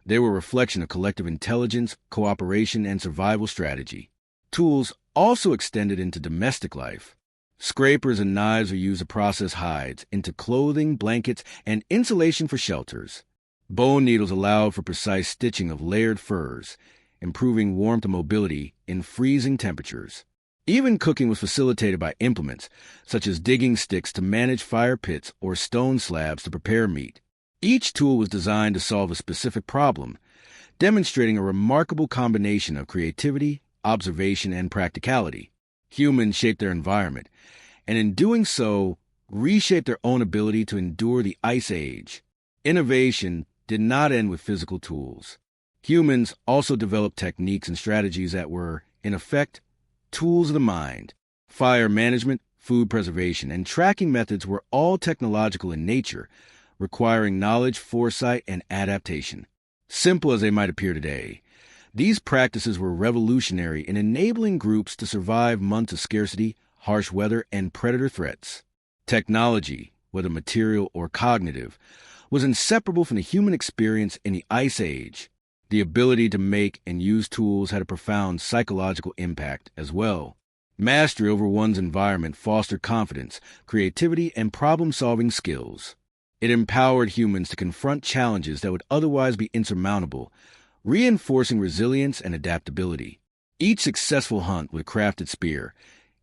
Speaker 1: They were a reflection of collective intelligence, cooperation, and survival strategy. Tools also extended into domestic life. Scrapers and knives were used to process hides into clothing, blankets, and insulation for shelters. Bone needles allowed for precise stitching of layered furs, improving warmth and mobility in freezing temperatures. Even cooking was facilitated by implements, such as digging sticks to manage fire pits or stone slabs to prepare meat. Each tool was designed to solve a specific problem, demonstrating a remarkable combination of creativity, observation, and practicality. Humans shaped their environment, and in doing so, reshaped their own ability to endure the Ice Age. Innovation did not end with physical tools. Humans also developed techniques and strategies that were, in effect, tools of the mind. Fire management, food preservation, and tracking methods were all technological in nature, requiring knowledge, foresight, and adaptation. Simple as they might appear today, these practices were revolutionary in enabling groups to survive months of scarcity, harsh weather, and predator threats. Technology, whether material or cognitive, was inseparable from the human experience in the Ice Age. The ability to make and use tools had a profound psychological impact as well. Mastery over one's environment fostered confidence, creativity, and problem-solving skills. It empowered humans to confront challenges that would otherwise be insurmountable, reinforcing resilience and adaptability. Each successful hunt with a crafted spear,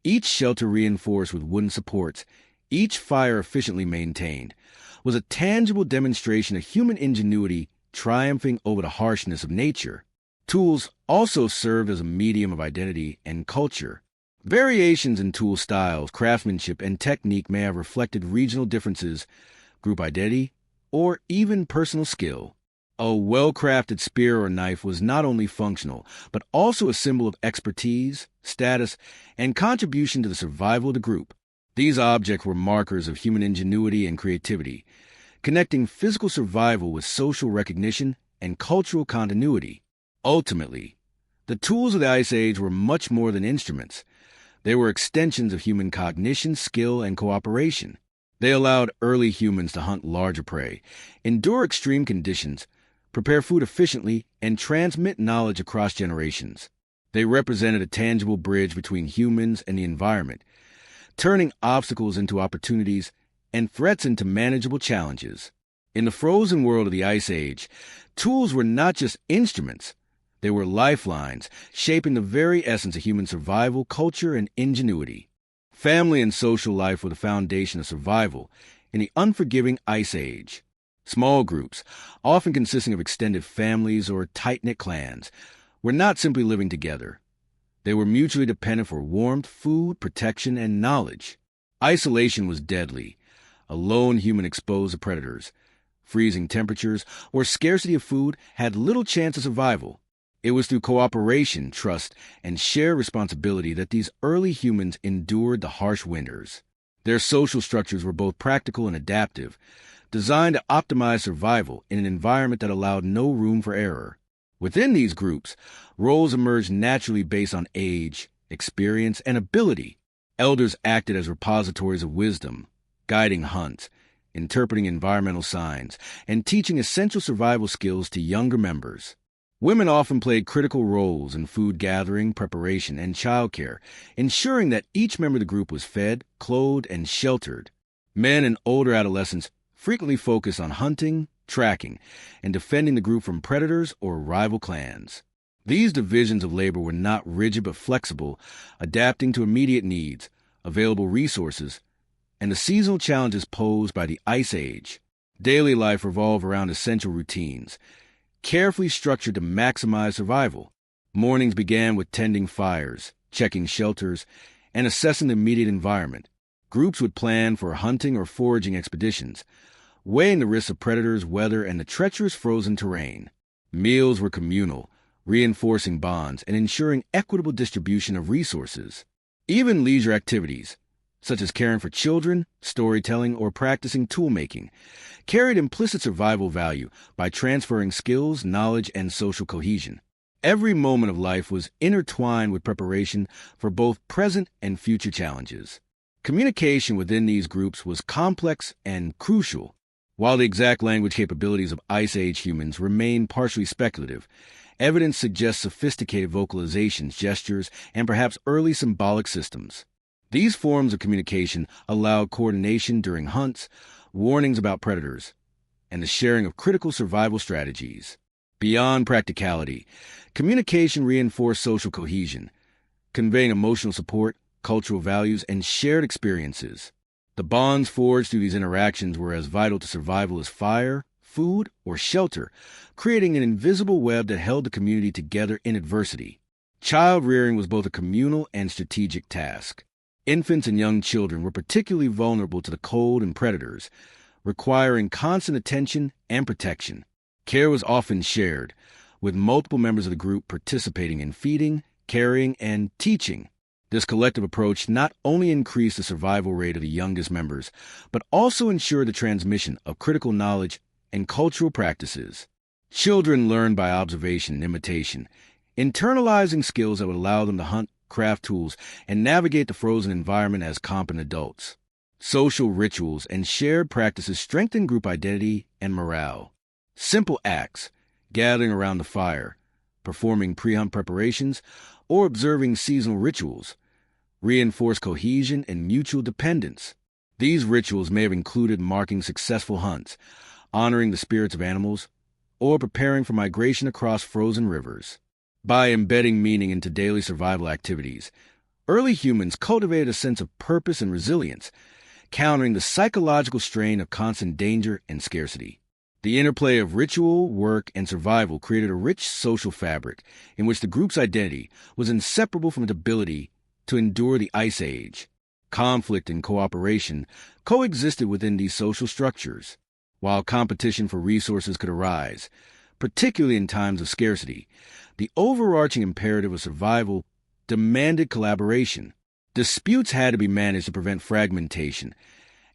Speaker 1: each shelter reinforced with wooden supports, each fire efficiently maintained, was a tangible demonstration of human ingenuity triumphing over the harshness of nature. Tools also served as a medium of identity and culture. Variations in tool styles, craftsmanship, and technique may have reflected regional differences, group identity, or even personal skill. A well-crafted spear or knife was not only functional, but also a symbol of expertise, status, and contribution to the survival of the group. These objects were markers of human ingenuity and creativity, connecting physical survival with social recognition and cultural continuity. Ultimately, the tools of the Ice Age were much more than instruments. They were extensions of human cognition, skill, and cooperation. They allowed early humans to hunt larger prey, endure extreme conditions, prepare food efficiently, and transmit knowledge across generations. They represented a tangible bridge between humans and the environment, turning obstacles into opportunities and threats into manageable challenges. In the frozen world of the Ice Age, tools were not just instruments. They were lifelines, shaping the very essence of human survival, culture, and ingenuity. Family and social life were the foundation of survival in the unforgiving Ice Age. Small groups, often consisting of extended families or tight-knit clans, were not simply living together. They were mutually dependent for warmth, food, protection, and knowledge. Isolation was deadly. A lone human exposed to predators, freezing temperatures, or scarcity of food had little chance of survival. It was through cooperation, trust, and shared responsibility that these early humans endured the harsh winters. Their social structures were both practical and adaptive, designed to optimize survival in an environment that allowed no room for error. Within these groups, roles emerged naturally based on age, experience, and ability. Elders acted as repositories of wisdom, guiding hunts, interpreting environmental signs, and teaching essential survival skills to younger members. Women often played critical roles in food gathering, preparation, and childcare, ensuring that each member of the group was fed, clothed, and sheltered. Men and older adolescents frequently focused on hunting, tracking, and defending the group from predators or rival clans. These divisions of labor were not rigid but flexible, adapting to immediate needs, available resources, and the seasonal challenges posed by the Ice Age. Daily life revolved around essential routines, carefully structured to maximize survival. Mornings began with tending fires, checking shelters, and assessing the immediate environment. Groups would plan for hunting or foraging expeditions, weighing the risks of predators, weather, and the treacherous frozen terrain. Meals were communal, reinforcing bonds and ensuring equitable distribution of resources. Even leisure activities, such as caring for children, storytelling, or practicing tool-making, carried implicit survival value by transferring skills, knowledge, and social cohesion. Every moment of life was intertwined with preparation for both present and future challenges. Communication within these groups was complex and crucial. While the exact language capabilities of Ice Age humans remain partially speculative, evidence suggests sophisticated vocalizations, gestures, and perhaps early symbolic systems. These forms of communication allowed coordination during hunts, warnings about predators, and the sharing of critical survival strategies. Beyond practicality, communication reinforced social cohesion, conveying emotional support, cultural values, and shared experiences. The bonds forged through these interactions were as vital to survival as fire, food, or shelter, creating an invisible web that held the community together in adversity. Child rearing was both a communal and strategic task. Infants and young children were particularly vulnerable to the cold and predators, requiring constant attention and protection. Care was often shared, with multiple members of the group participating in feeding, carrying, and teaching. This collective approach not only increased the survival rate of the youngest members, but also ensured the transmission of critical knowledge and cultural practices. Children learned by observation and imitation, internalizing skills that would allow them to hunt, craft tools, and navigate the frozen environment as competent adults. Social rituals and shared practices strengthened group identity and morale. Simple acts, gathering around the fire, performing pre-hunt preparations, or observing seasonal rituals, reinforce cohesion and mutual dependence. These rituals may have included marking successful hunts, honoring the spirits of animals, or preparing for migration across frozen rivers. By embedding meaning into daily survival activities, early humans cultivated a sense of purpose and resilience, countering the psychological strain of constant danger and scarcity. The interplay of ritual, work, and survival created a rich social fabric in which the group's identity was inseparable from its ability to endure the Ice Age. Conflict and cooperation coexisted within these social structures, while competition for resources could arise, particularly in times of scarcity. The overarching imperative of survival demanded collaboration. Disputes had to be managed to prevent fragmentation,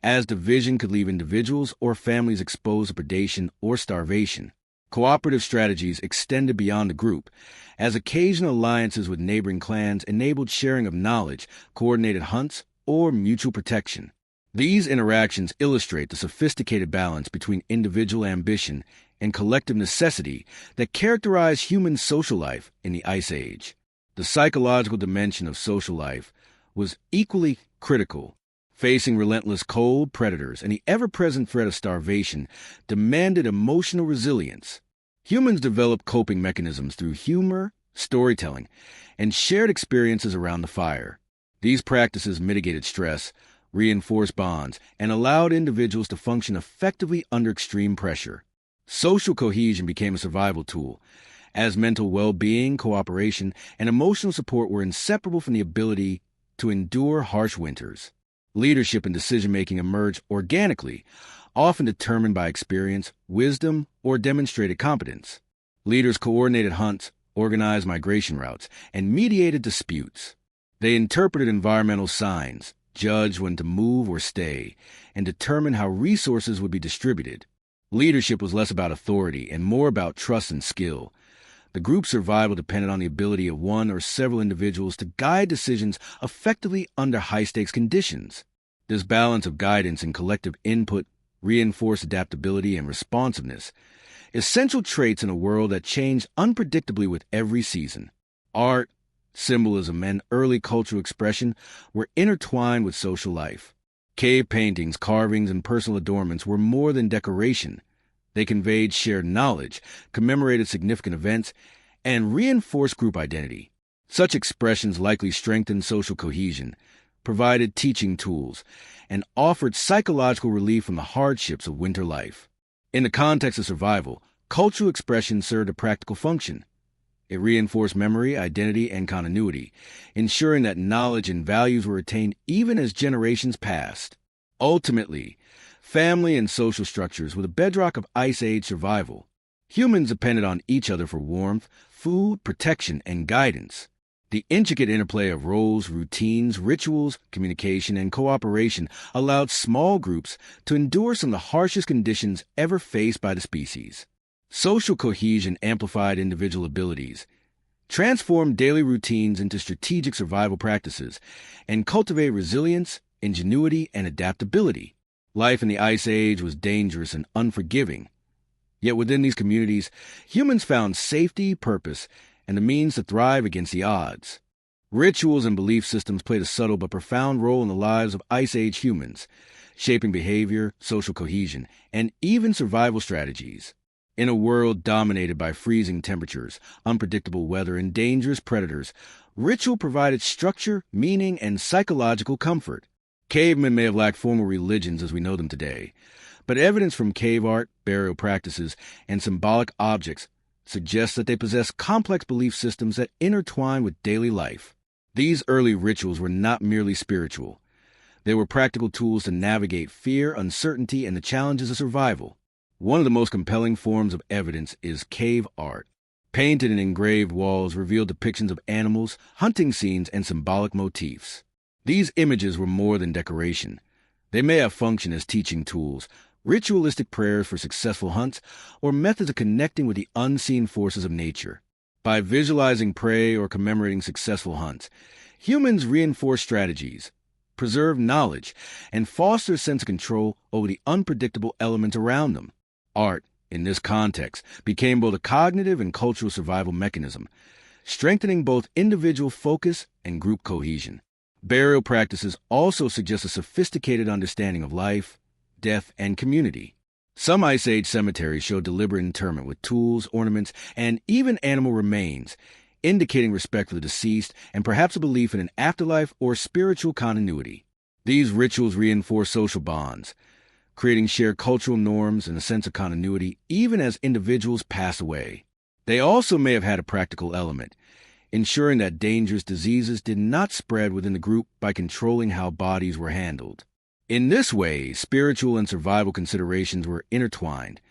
Speaker 1: as division could leave individuals or families exposed to predation or starvation. Cooperative strategies extended beyond the group, as occasional alliances with neighboring clans enabled sharing of knowledge, coordinated hunts, or mutual protection. These interactions illustrate the sophisticated balance between individual ambition and collective necessity that characterized human social life in the Ice Age. The psychological dimension of social life was equally critical. Facing relentless cold, predators, and the ever-present threat of starvation demanded emotional resilience. Humans developed coping mechanisms through humor, storytelling, and shared experiences around the fire. These practices mitigated stress, reinforced bonds, and allowed individuals to function effectively under extreme pressure. Social cohesion became a survival tool, as mental well-being, cooperation, and emotional support were inseparable from the ability to endure harsh winters. Leadership and decision-making emerged organically, often determined by experience, wisdom, or demonstrated competence. Leaders coordinated hunts, organized migration routes, and mediated disputes. They interpreted environmental signs, judged when to move or stay, and determined how resources would be distributed. Leadership was less about authority and more about trust and skill. The group's survival depended on the ability of one or several individuals to guide decisions effectively under high-stakes conditions. This balance of guidance and collective input reinforced adaptability and responsiveness, essential traits in a world that changed unpredictably with every season. Art, symbolism, and early cultural expression were intertwined with social life. Cave paintings, carvings, and personal adornments were more than decoration. They conveyed shared knowledge, commemorated significant events, and reinforced group identity. Such expressions likely strengthened social cohesion, provided teaching tools, and offered psychological relief from the hardships of winter life. In the context of survival, cultural expression served a practical function. It reinforced memory, identity, and continuity, ensuring that knowledge and values were retained even as generations passed. Ultimately, family and social structures were the bedrock of Ice Age survival. Humans depended on each other for warmth, food, protection, and guidance. The intricate interplay of roles, routines, rituals, communication, and cooperation allowed small groups to endure some of the harshest conditions ever faced by the species. Social cohesion amplified individual abilities, transformed daily routines into strategic survival practices, and cultivated resilience, ingenuity, and adaptability. Life in the Ice Age was dangerous and unforgiving. Yet within these communities, humans found safety, purpose, and the means to thrive against the odds. Rituals and belief systems played a subtle but profound role in the lives of Ice Age humans, shaping behavior, social cohesion, and even survival strategies. In a world dominated by freezing temperatures, unpredictable weather, and dangerous predators, ritual provided structure, meaning, and psychological comfort. Cavemen may have lacked formal religions as we know them today, but evidence from cave art, burial practices, and symbolic objects suggests that they possessed complex belief systems that intertwine with daily life. These early rituals were not merely spiritual. They were practical tools to navigate fear, uncertainty, and the challenges of survival. One of the most compelling forms of evidence is cave art. Painted and engraved walls reveal depictions of animals, hunting scenes, and symbolic motifs. These images were more than decoration. They may have functioned as teaching tools, ritualistic prayers for successful hunts, or methods of connecting with the unseen forces of nature. By visualizing prey or commemorating successful hunts, humans reinforce strategies, preserve knowledge, and foster a sense of control over the unpredictable elements around them. Art, in this context, became both a cognitive and cultural survival mechanism, strengthening both individual focus and group cohesion. Burial practices also suggest a sophisticated understanding of life, death, and community. Some Ice Age cemeteries show deliberate interment with tools, ornaments, and even animal remains, indicating respect for the deceased and perhaps a belief in an afterlife or spiritual continuity. These rituals reinforce social bonds, creating shared cultural norms and a sense of continuity even as individuals pass away. They also may have had a practical element, ensuring that dangerous diseases did not spread within the group by controlling how bodies were handled. In this way, spiritual and survival considerations were intertwined,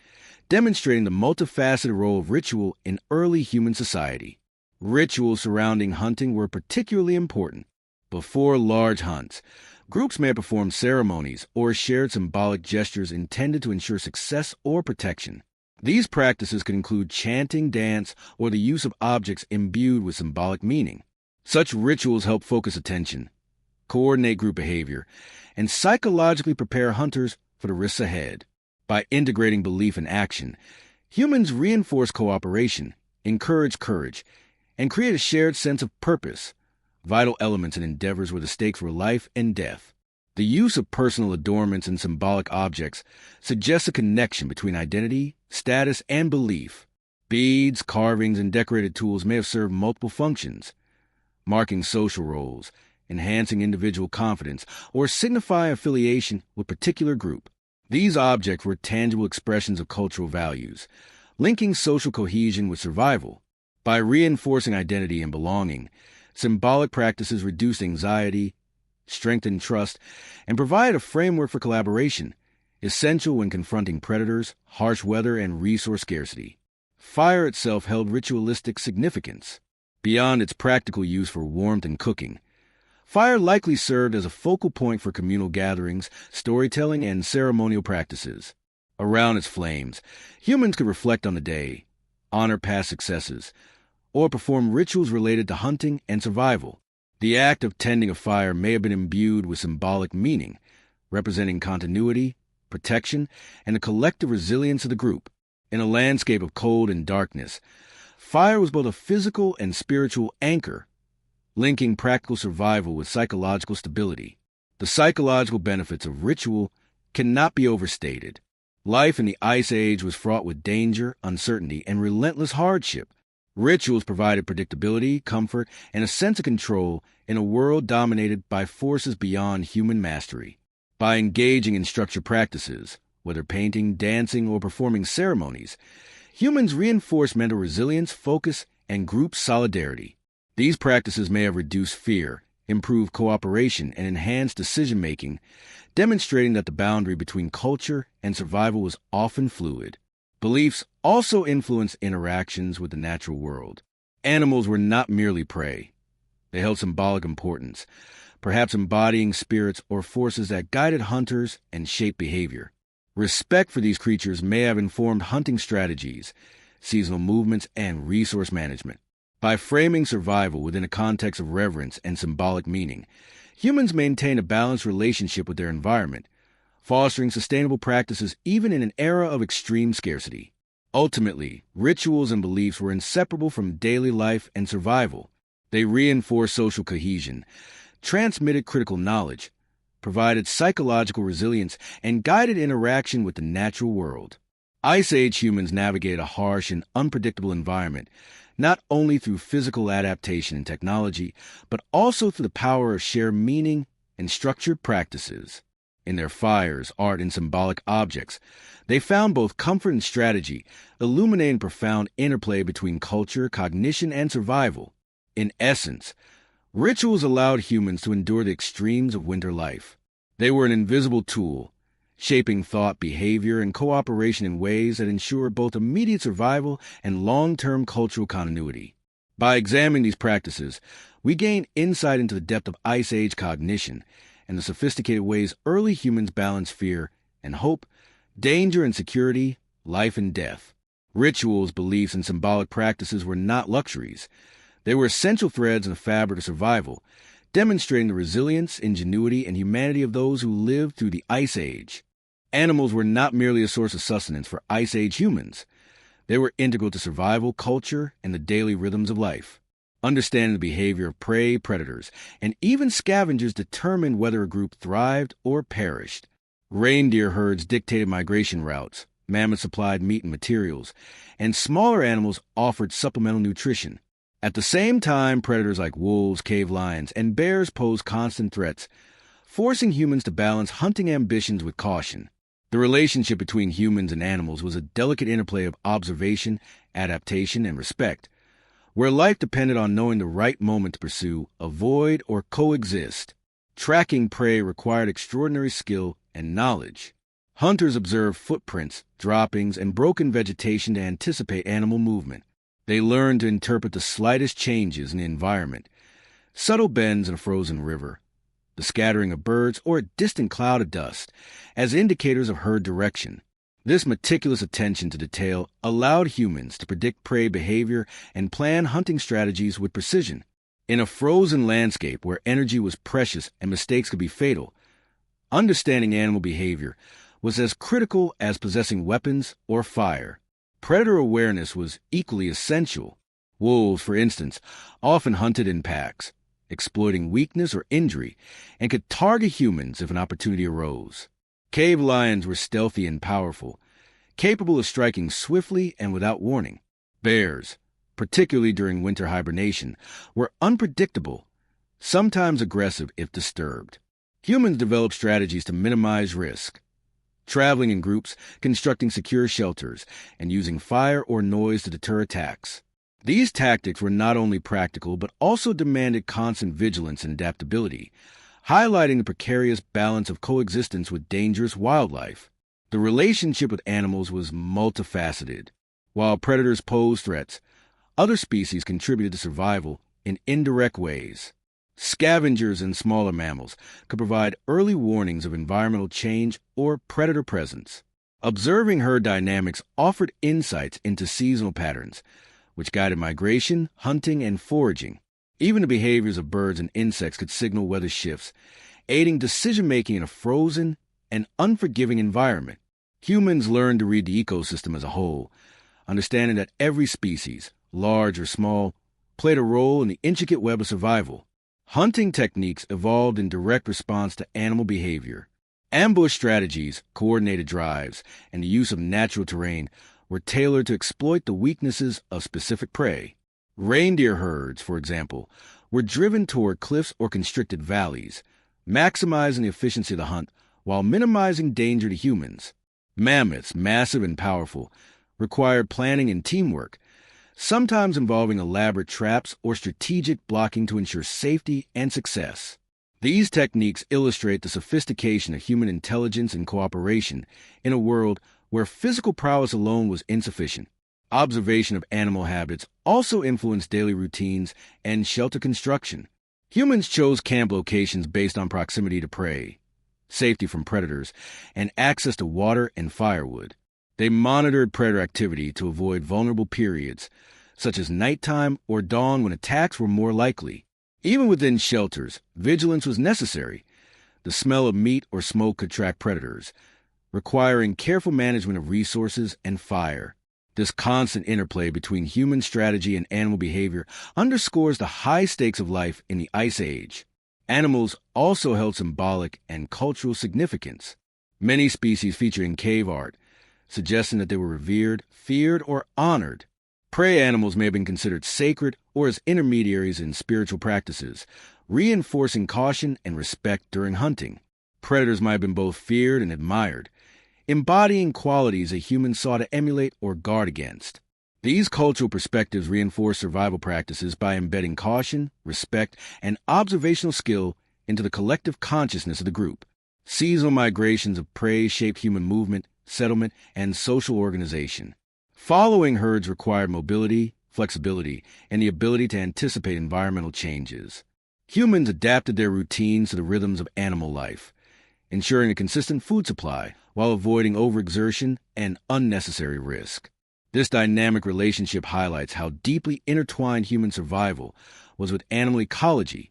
Speaker 1: demonstrating the multifaceted role of ritual in early human society. Rituals surrounding hunting were particularly important. Before large hunts, groups may have performed ceremonies or shared symbolic gestures intended to ensure success or protection. These practices could include chanting, dance, or the use of objects imbued with symbolic meaning. Such rituals help focus attention, coordinate group behavior, and psychologically prepare hunters for the risks ahead. By integrating belief and action, humans reinforce cooperation, encourage courage, and create a shared sense of purpose, vital elements in endeavors where the stakes were life and death. The use of personal adornments and symbolic objects suggests a connection between identity, status, and belief. Beads, carvings, and decorated tools may have served multiple functions, marking social roles, enhancing individual confidence, or signify affiliation with a particular group. These objects were tangible expressions of cultural values, linking social cohesion with survival. By reinforcing identity and belonging, symbolic practices reduce anxiety, strengthen trust, and provide a framework for collaboration, essential when confronting predators, harsh weather, and resource scarcity. Fire itself held ritualistic significance. Beyond its practical use for warmth and cooking, fire likely served as a focal point for communal gatherings, storytelling, and ceremonial practices. Around its flames, humans could reflect on the day, honor past successes, or perform rituals related to hunting and survival. The act of tending a fire may have been imbued with symbolic meaning, representing continuity, protection, and the collective resilience of the group. In a landscape of cold and darkness, fire was both a physical and spiritual anchor, linking practical survival with psychological stability. The psychological benefits of ritual cannot be overstated. Life in the Ice Age was fraught with danger, uncertainty, and relentless hardship. Rituals provided predictability, comfort, and a sense of control in a world dominated by forces beyond human mastery. By engaging in structured practices, whether painting, dancing, or performing ceremonies, humans reinforce mental resilience, focus, and group solidarity. These practices may have reduced fear, improved cooperation, and enhanced decision-making, demonstrating that the boundary between culture and survival was often fluid. Beliefs also influenced interactions with the natural world. Animals were not merely prey. They held symbolic importance, perhaps embodying spirits or forces that guided hunters and shaped behavior. Respect for these creatures may have informed hunting strategies, seasonal movements, and resource management. By framing survival within a context of reverence and symbolic meaning, humans maintain a balanced relationship with their environment, fostering sustainable practices even in an era of extreme scarcity. Ultimately, rituals and beliefs were inseparable from daily life and survival. They reinforced social cohesion, transmitted critical knowledge, provided psychological resilience, and guided interaction with the natural world. Ice Age humans navigated a harsh and unpredictable environment, not only through physical adaptation and technology, but also through the power of shared meaning and structured practices. In their fires, art, and symbolic objects, they found both comfort and strategy, illuminating profound interplay between culture, cognition, and survival. In essence, rituals allowed humans to endure the extremes of winter life. They were an invisible tool, shaping thought, behavior, and cooperation in ways that ensured both immediate survival and long-term cultural continuity. By examining these practices, we gain insight into the depth of Ice Age cognition and the sophisticated ways early humans balanced fear and hope, danger and security, life and death. Rituals, beliefs, and symbolic practices were not luxuries. They were essential threads in the fabric of survival, demonstrating the resilience, ingenuity, and humanity of those who lived through the Ice Age. Animals were not merely a source of sustenance for Ice Age humans. They were integral to survival, culture, and the daily rhythms of life. Understanding the behavior of prey, predators, and even scavengers determined whether a group thrived or perished. Reindeer herds dictated migration routes, mammoths supplied meat and materials, and smaller animals offered supplemental nutrition. At the same time, predators like wolves, cave lions, and bears posed constant threats, forcing humans to balance hunting ambitions with caution. The relationship between humans and animals was a delicate interplay of observation, adaptation, and respect, where life depended on knowing the right moment to pursue, avoid, or coexist. Tracking prey required extraordinary skill and knowledge. Hunters observed footprints, droppings, and broken vegetation to anticipate animal movement. They learned to interpret the slightest changes in the environment, subtle bends in a frozen river, the scattering of birds, or a distant cloud of dust, as indicators of herd direction. This meticulous attention to detail allowed humans to predict prey behavior and plan hunting strategies with precision. In a frozen landscape where energy was precious and mistakes could be fatal, understanding animal behavior was as critical as possessing weapons or fire. Predator awareness was equally essential. Wolves, for instance, often hunted in packs, exploiting weakness or injury, and could target humans if an opportunity arose. Cave lions were stealthy and powerful, capable of striking swiftly and without warning. Bears, particularly during winter hibernation, were unpredictable, sometimes aggressive if disturbed. Humans developed strategies to minimize risk, traveling in groups, constructing secure shelters, and using fire or noise to deter attacks. These tactics were not only practical but also demanded constant vigilance and adaptability, highlighting the precarious balance of coexistence with dangerous wildlife. The relationship with animals was multifaceted. While predators posed threats, other species contributed to survival in indirect ways. Scavengers and smaller mammals could provide early warnings of environmental change or predator presence. Observing herd dynamics offered insights into seasonal patterns, which guided migration, hunting, and foraging. Even the behaviors of birds and insects could signal weather shifts, aiding decision-making in a frozen and unforgiving environment. Humans learned to read the ecosystem as a whole, understanding that every species, large or small, played a role in the intricate web of survival. Hunting techniques evolved in direct response to animal behavior. Ambush strategies, coordinated drives, and the use of natural terrain were tailored to exploit the weaknesses of specific prey. Reindeer herds, for example, were driven toward cliffs or constricted valleys, maximizing the efficiency of the hunt while minimizing danger to humans. Mammoths, massive and powerful, required planning and teamwork, sometimes involving elaborate traps or strategic blocking to ensure safety and success. These techniques illustrate the sophistication of human intelligence and cooperation in a world where physical prowess alone was insufficient. Observation of animal habits also influenced daily routines and shelter construction. Humans chose camp locations based on proximity to prey, safety from predators, and access to water and firewood. They monitored predator activity to avoid vulnerable periods, such as nighttime or dawn when attacks were more likely. Even within shelters, vigilance was necessary. The smell of meat or smoke could attract predators, requiring careful management of resources and fire. This constant interplay between human strategy and animal behavior underscores the high stakes of life in the Ice Age. Animals also held symbolic and cultural significance. Many species featured in cave art, suggesting that they were revered, feared, or honored. Prey animals may have been considered sacred or as intermediaries in spiritual practices, reinforcing caution and respect during hunting. Predators might have been both feared and admired, embodying qualities that humans sought to emulate or guard against. These cultural perspectives reinforce survival practices by embedding caution, respect, and observational skill into the collective consciousness of the group. Seasonal migrations of prey shaped human movement, settlement, and social organization. Following herds required mobility, flexibility, and the ability to anticipate environmental changes. Humans adapted their routines to the rhythms of animal life, ensuring a consistent food supply while avoiding overexertion and unnecessary risk. This dynamic relationship highlights how deeply intertwined human survival was with animal ecology,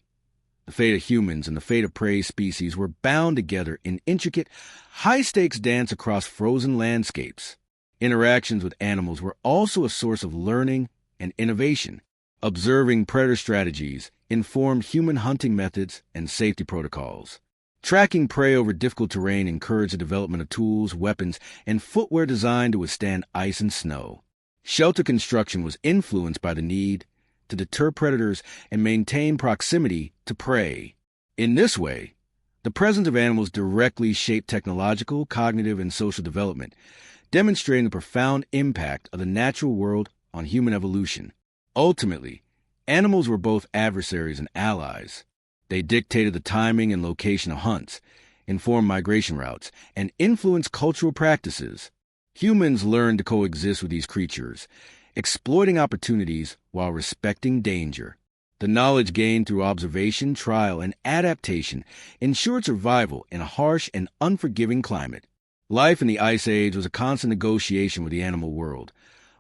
Speaker 1: The fate of humans and the fate of prey species were bound together in intricate, high-stakes dance across frozen landscapes. Interactions with animals were also a source of learning and innovation. Observing predator strategies informed human hunting methods and safety protocols. Tracking prey over difficult terrain encouraged the development of tools, weapons, and footwear designed to withstand ice and snow. Shelter construction was influenced by the need to deter predators and maintain proximity to prey. In this way, the presence of animals directly shaped technological, cognitive, and social development, demonstrating the profound impact of the natural world on human evolution. Ultimately, animals were both adversaries and allies. They dictated the timing and location of hunts, informed migration routes, and influenced cultural practices. Humans learned to coexist with these creatures, exploiting opportunities while respecting danger. The knowledge gained through observation, trial, and adaptation ensured survival in a harsh and unforgiving climate. Life in the Ice Age was a constant negotiation with the animal world,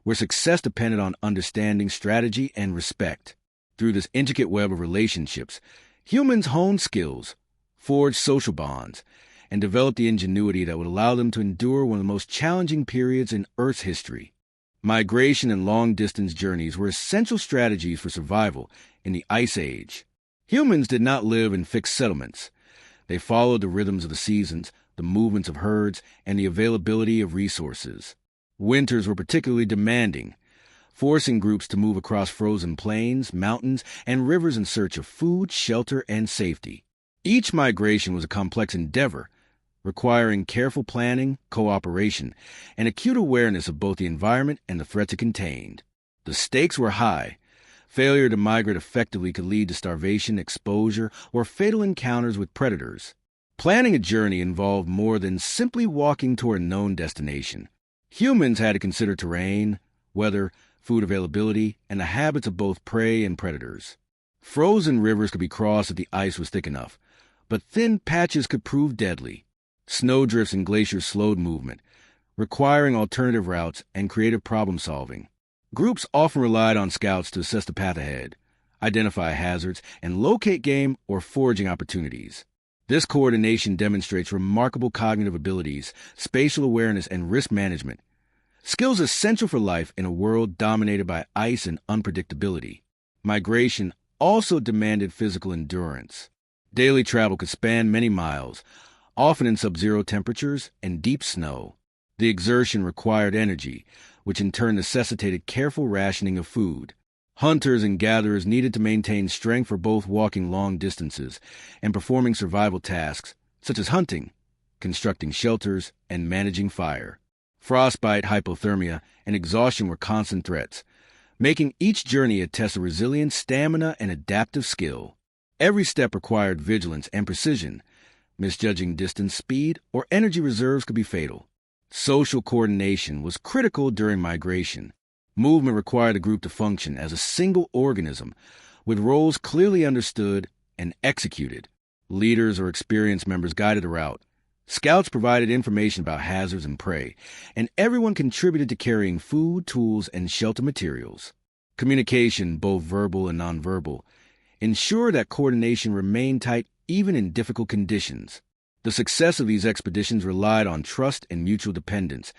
Speaker 1: where success depended on understanding, strategy, and respect. Through this intricate web of relationships, humans honed skills, forged social bonds, and developed the ingenuity that would allow them to endure one of the most challenging periods in Earth's history. Migration and long-distance journeys were essential strategies for survival in the Ice Age. Humans did not live in fixed settlements. They followed the rhythms of the seasons, the movements of herds, and the availability of resources. Winters were particularly demanding, forcing groups to move across frozen plains, mountains, and rivers in search of food, shelter, and safety. Each migration was a complex endeavor, requiring careful planning, cooperation, and acute awareness of both the environment and the threats it contained. The stakes were high. Failure to migrate effectively could lead to starvation, exposure, or fatal encounters with predators. Planning a journey involved more than simply walking toward a known destination. Humans had to consider terrain, weather, food availability, and the habits of both prey and predators. Frozen rivers could be crossed if the ice was thick enough, but thin patches could prove deadly. Snowdrifts and glaciers slowed movement, requiring alternative routes and creative problem-solving. Groups often relied on scouts to assess the path ahead, identify hazards, and locate game or foraging opportunities. This coordination demonstrates remarkable cognitive abilities, spatial awareness, and risk management, skills essential for life in a world dominated by ice and unpredictability. Migration also demanded physical endurance. Daily travel could span many miles, often in sub-zero temperatures and deep snow. The exertion required energy, which in turn necessitated careful rationing of food. Hunters and gatherers needed to maintain strength for both walking long distances and performing survival tasks, such as hunting, constructing shelters, and managing fire. Frostbite, hypothermia, and exhaustion were constant threats, making each journey a test of resilience, stamina, and adaptive skill. Every step required vigilance and precision. Misjudging distance, speed, or energy reserves could be fatal. Social coordination was critical during migration. Movement required a group to function as a single organism, with roles clearly understood and executed. Leaders or experienced members guided the route. Scouts provided information about hazards and prey, and everyone contributed to carrying food, tools, and shelter materials. Communication, both verbal and nonverbal, ensured that coordination remained tight even in difficult conditions. The success of these expeditions relied on trust and mutual dependence,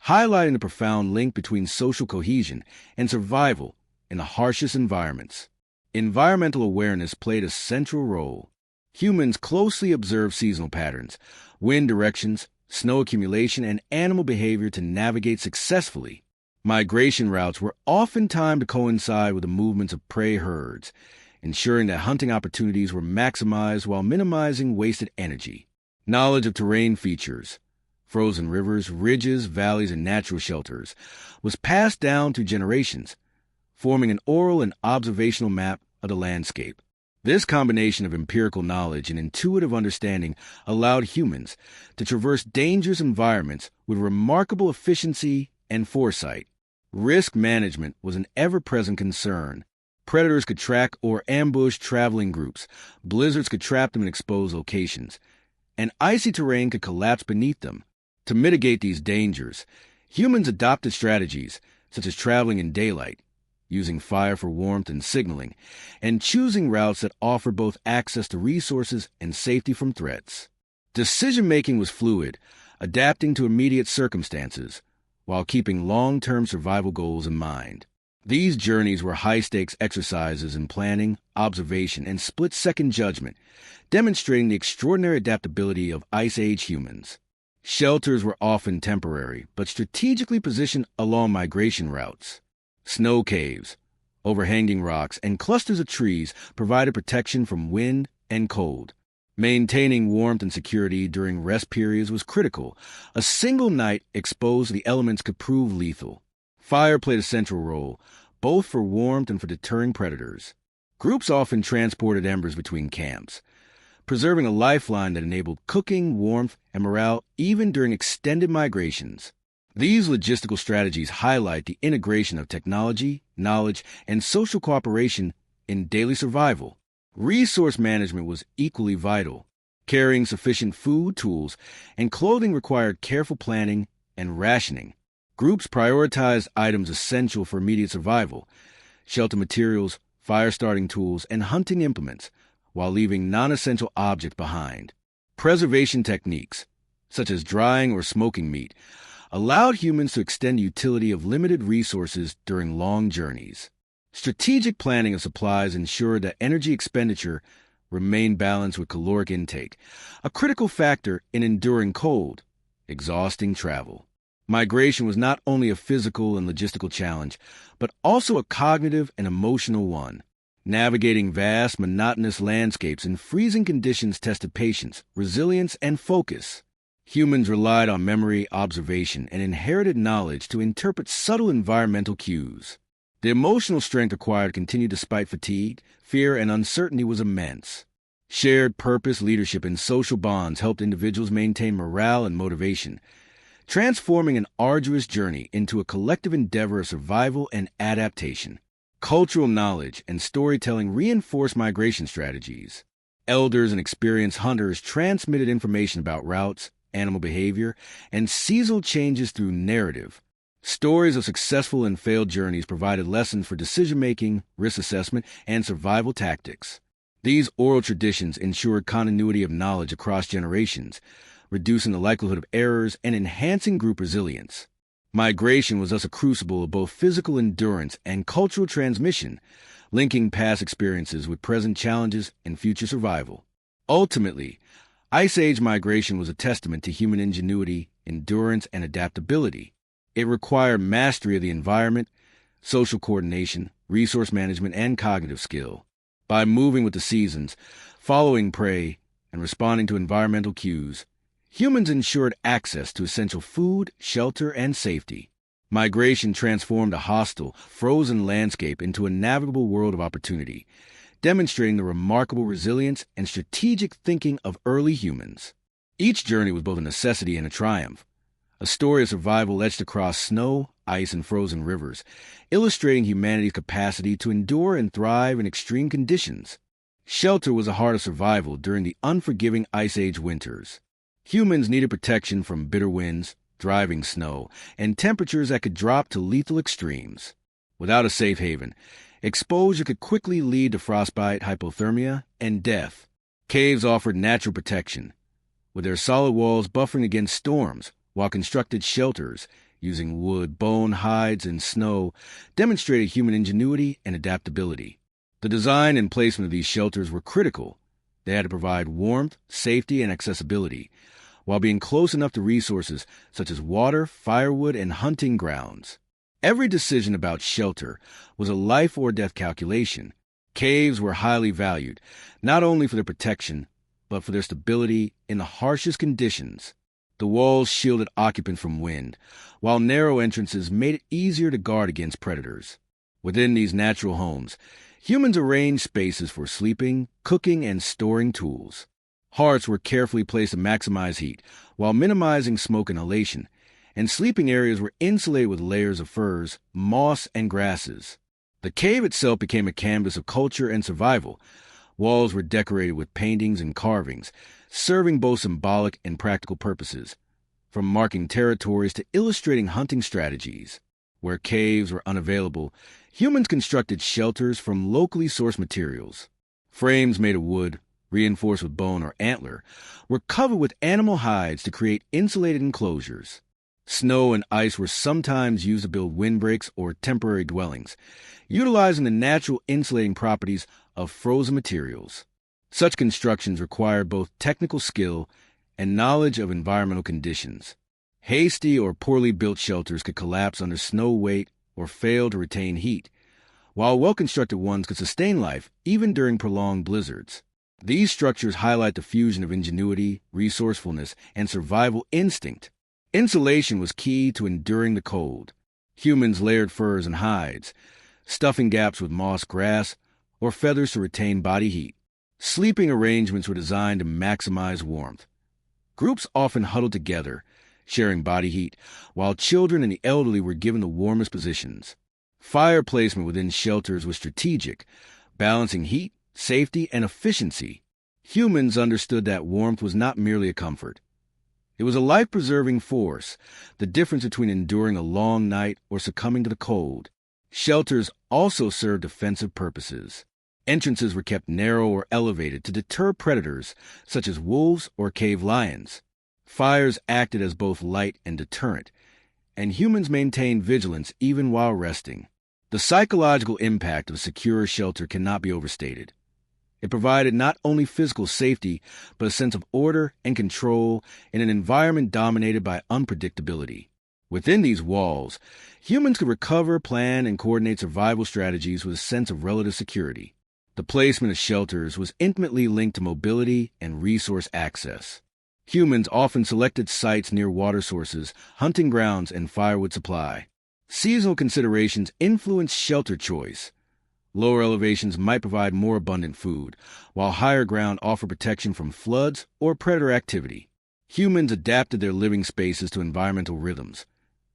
Speaker 1: highlighting the profound link between social cohesion and survival in the harshest environments. Environmental awareness played a central role. Humans closely observed seasonal patterns, wind directions, snow accumulation, and animal behavior to navigate successfully. Migration routes were often timed to coincide with the movements of prey herds, ensuring that hunting opportunities were maximized while minimizing wasted energy. Knowledge of terrain features, frozen rivers, ridges, valleys, and natural shelters, was passed down through generations, forming an oral and observational map of the landscape. This combination of empirical knowledge and intuitive understanding allowed humans to traverse dangerous environments with remarkable efficiency and foresight. Risk management was an ever-present concern. Predators could track or ambush traveling groups, blizzards could trap them in exposed locations, and icy terrain could collapse beneath them. To mitigate these dangers, humans adopted strategies such as traveling in daylight, using fire for warmth and signaling, and choosing routes that offer both access to resources and safety from threats. Decision-making was fluid, adapting to immediate circumstances, while keeping long-term survival goals in mind. These journeys were high-stakes exercises in planning, observation, and split-second judgment, demonstrating the extraordinary adaptability of Ice Age humans. Shelters were often temporary, but strategically positioned along migration routes. Snow caves, overhanging rocks, and clusters of trees provided protection from wind and cold. Maintaining warmth and security during rest periods was critical. A single night exposed to the elements could prove lethal. Fire played a central role, both for warmth and for deterring predators. Groups often transported embers between camps, preserving a lifeline that enabled cooking, warmth, and morale even during extended migrations. These logistical strategies highlight the integration of technology, knowledge, and social cooperation in daily survival. Resource management was equally vital. Carrying sufficient food, tools, and clothing required careful planning and rationing. Groups prioritized items essential for immediate survival, shelter materials, fire-starting tools, and hunting implements, while leaving non-essential objects behind. Preservation techniques, such as drying or smoking meat, allowed humans to extend the utility of limited resources during long journeys. Strategic planning of supplies ensured that energy expenditure remained balanced with caloric intake, a critical factor in enduring cold, exhausting travel. Migration was not only a physical and logistical challenge, but also a cognitive and emotional one. Navigating vast, monotonous landscapes in freezing conditions tested patience, resilience, and focus. Humans relied on memory, observation, and inherited knowledge to interpret subtle environmental cues. The emotional strength required to continue despite fatigue, fear, and uncertainty was immense. Shared purpose, leadership, and social bonds helped individuals maintain morale and motivation, transforming an arduous journey into a collective endeavor of survival and adaptation. Cultural knowledge and storytelling reinforced migration strategies. Elders and experienced hunters transmitted information about routes, animal behavior, and seasonal changes through narrative. Stories of successful and failed journeys provided lessons for decision-making, risk assessment, and survival tactics. These oral traditions ensured continuity of knowledge across generations, reducing the likelihood of errors and enhancing group resilience. Migration was thus a crucible of both physical endurance and cultural transmission, linking past experiences with present challenges and future survival. Ultimately, Ice Age migration was a testament to human ingenuity, endurance, and adaptability. It required mastery of the environment, social coordination, resource management, and cognitive skill. By moving with the seasons, following prey, and responding to environmental cues, humans ensured access to essential food, shelter, and safety. Migration transformed a hostile, frozen landscape into a navigable world of opportunity, demonstrating the remarkable resilience and strategic thinking of early humans. Each journey was both a necessity and a triumph, a story of survival etched across snow, ice, and frozen rivers, illustrating humanity's capacity to endure and thrive in extreme conditions. Shelter was the heart of survival during the unforgiving Ice Age winters. Humans needed protection from bitter winds, driving snow, and temperatures that could drop to lethal extremes. Without a safe haven, exposure could quickly lead to frostbite, hypothermia, and death. Caves offered natural protection, with their solid walls buffering against storms, while constructed shelters, using wood, bone, hides, and snow, demonstrated human ingenuity and adaptability. The design and placement of these shelters were critical. They had to provide warmth, safety, and accessibility, while being close enough to resources such as water, firewood, and hunting grounds. Every decision about shelter was a life or death calculation. Caves were highly valued, not only for their protection, but for their stability in the harshest conditions. The walls shielded occupants from wind, while narrow entrances made it easier to guard against predators. Within these natural homes, humans arranged spaces for sleeping, cooking, and storing tools. Hearths were carefully placed to maximize heat, while minimizing smoke inhalation, and sleeping areas were insulated with layers of furs, moss, and grasses. The cave itself became a canvas of culture and survival. Walls were decorated with paintings and carvings, serving both symbolic and practical purposes, from marking territories to illustrating hunting strategies. Where caves were unavailable, humans constructed shelters from locally sourced materials. Frames made of wood, reinforced with bone or antler, were covered with animal hides to create insulated enclosures. Snow and ice were sometimes used to build windbreaks or temporary dwellings, utilizing the natural insulating properties of frozen materials. Such constructions required both technical skill and knowledge of environmental conditions. Hasty or poorly built shelters could collapse under snow weight or fail to retain heat, while well-constructed ones could sustain life even during prolonged blizzards. These structures highlight the fusion of ingenuity, resourcefulness, and survival instinct. Insulation was key to enduring the cold. Humans layered furs and hides, stuffing gaps with moss grass or feathers to retain body heat. Sleeping arrangements were designed to maximize warmth. Groups often huddled together, sharing body heat, while children and the elderly were given the warmest positions. Fire placement within shelters was strategic, balancing heat, safety, and efficiency. Humans understood that warmth was not merely a comfort. It was a life-preserving force, the difference between enduring a long night or succumbing to the cold. Shelters also served defensive purposes. Entrances were kept narrow or elevated to deter predators, such as wolves or cave lions. Fires acted as both light and deterrent, and humans maintained vigilance even while resting. The psychological impact of a secure shelter cannot be overstated. It provided not only physical safety, but a sense of order and control in an environment dominated by unpredictability. Within these walls, humans could recover, plan, and coordinate survival strategies with a sense of relative security. The placement of shelters was intimately linked to mobility and resource access. Humans often selected sites near water sources, hunting grounds, and firewood supply. Seasonal considerations influenced shelter choice. Lower elevations might provide more abundant food, while higher ground offered protection from floods or predator activity. Humans adapted their living spaces to environmental rhythms,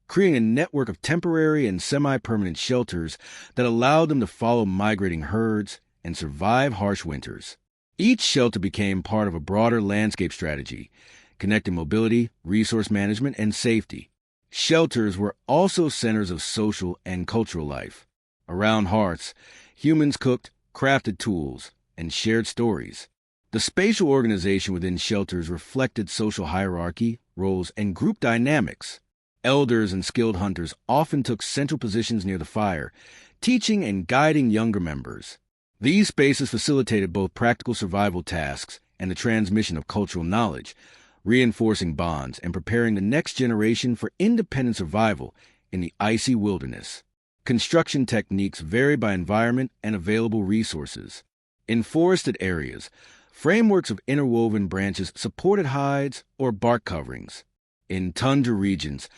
Speaker 1: creating a network of temporary and semi-permanent shelters that allowed them to follow migrating herds and survive harsh winters. Each shelter became part of a broader landscape strategy, connecting mobility, resource management, and safety. Shelters were also centers of social and cultural life. Around hearths, humans cooked, crafted tools, and shared stories. The spatial organization within shelters reflected social hierarchy, roles, and group dynamics. Elders and skilled hunters often took central positions near the fire, teaching and guiding younger members. These spaces facilitated both practical survival tasks and the transmission of cultural knowledge, reinforcing bonds and preparing the next generation for independent survival in the icy wilderness. Construction techniques vary by environment and available resources. In forested areas, frameworks of interwoven branches supported hides or bark coverings. In tundra regions,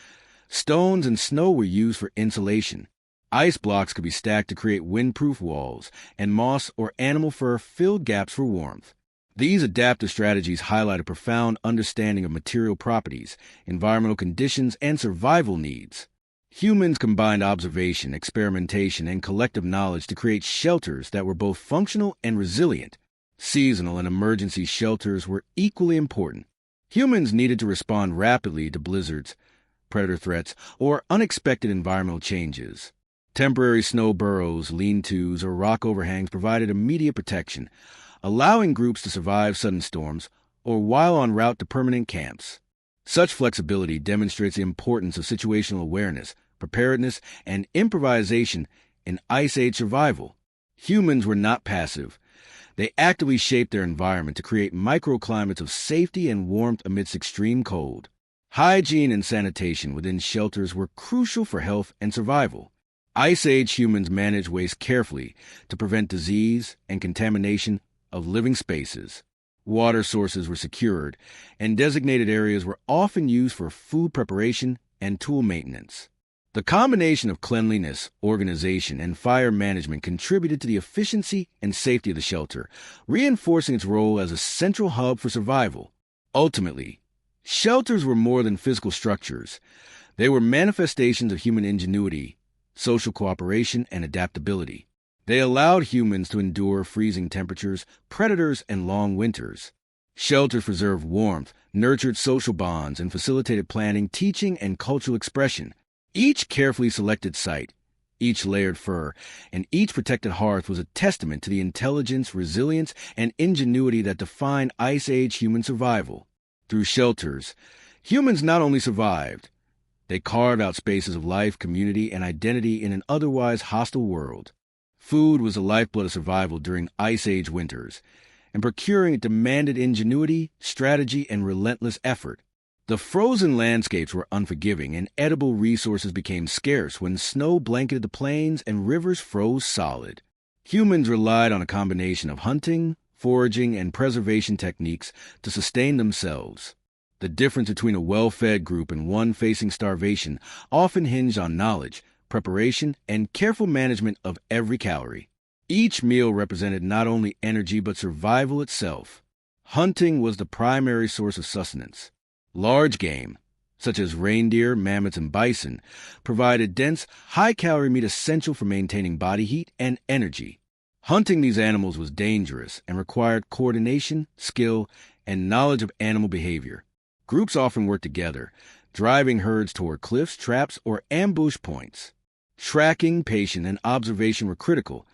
Speaker 1: stones and snow were used for insulation. Ice blocks could be stacked to create windproof walls, and moss or animal fur filled gaps for warmth. These adaptive strategies highlight a profound understanding of material properties, environmental conditions, and survival needs. Humans combined observation, experimentation, and collective knowledge to create shelters that were both functional and resilient. Seasonal and emergency shelters were equally important. Humans needed to respond rapidly to blizzards, predator threats, or unexpected environmental changes. Temporary snow burrows, lean-tos, or rock overhangs provided immediate protection, allowing groups to survive sudden storms or while en route to permanent camps. Such flexibility demonstrates the importance of situational awareness, preparedness, and improvisation in Ice Age survival. Humans were not passive. They actively shaped their environment to create microclimates of safety and warmth amidst extreme cold. Hygiene and sanitation within shelters were crucial for health and survival. Ice Age humans managed waste carefully to prevent disease and contamination of living spaces. Water sources were secured, and designated areas were often used for food preparation and tool maintenance. The combination of cleanliness, organization, and fire management contributed to the efficiency and safety of the shelter, reinforcing its role as a central hub for survival. Ultimately, shelters were more than physical structures. They were manifestations of human ingenuity, social cooperation, and adaptability. They allowed humans to endure freezing temperatures, predators, and long winters. Shelters preserved warmth, nurtured social bonds, and facilitated planning, teaching, and cultural expression. Each carefully selected site, each layered fur, and each protected hearth was a testament to the intelligence, resilience, and ingenuity that define Ice Age human survival. Through shelters, humans not only survived, they carved out spaces of life, community, and identity in an otherwise hostile world. Food was the lifeblood of survival during Ice Age winters, and procuring it demanded ingenuity, strategy, and relentless effort. The frozen landscapes were unforgiving, and edible resources became scarce when snow blanketed the plains and rivers froze solid. Humans relied on a combination of hunting, foraging, and preservation techniques to sustain themselves. The difference between a well-fed group and one facing starvation often hinged on knowledge, preparation, and careful management of every calorie. Each meal represented not only energy but survival itself. Hunting was the primary source of sustenance. Large game, such as reindeer, mammoths, and bison, provided dense, high-calorie meat essential for maintaining body heat and energy. Hunting these animals was dangerous and required coordination, skill, and knowledge of animal behavior. Groups often worked together, driving herds toward cliffs, traps, or ambush points. Tracking, patience, and observation were critical,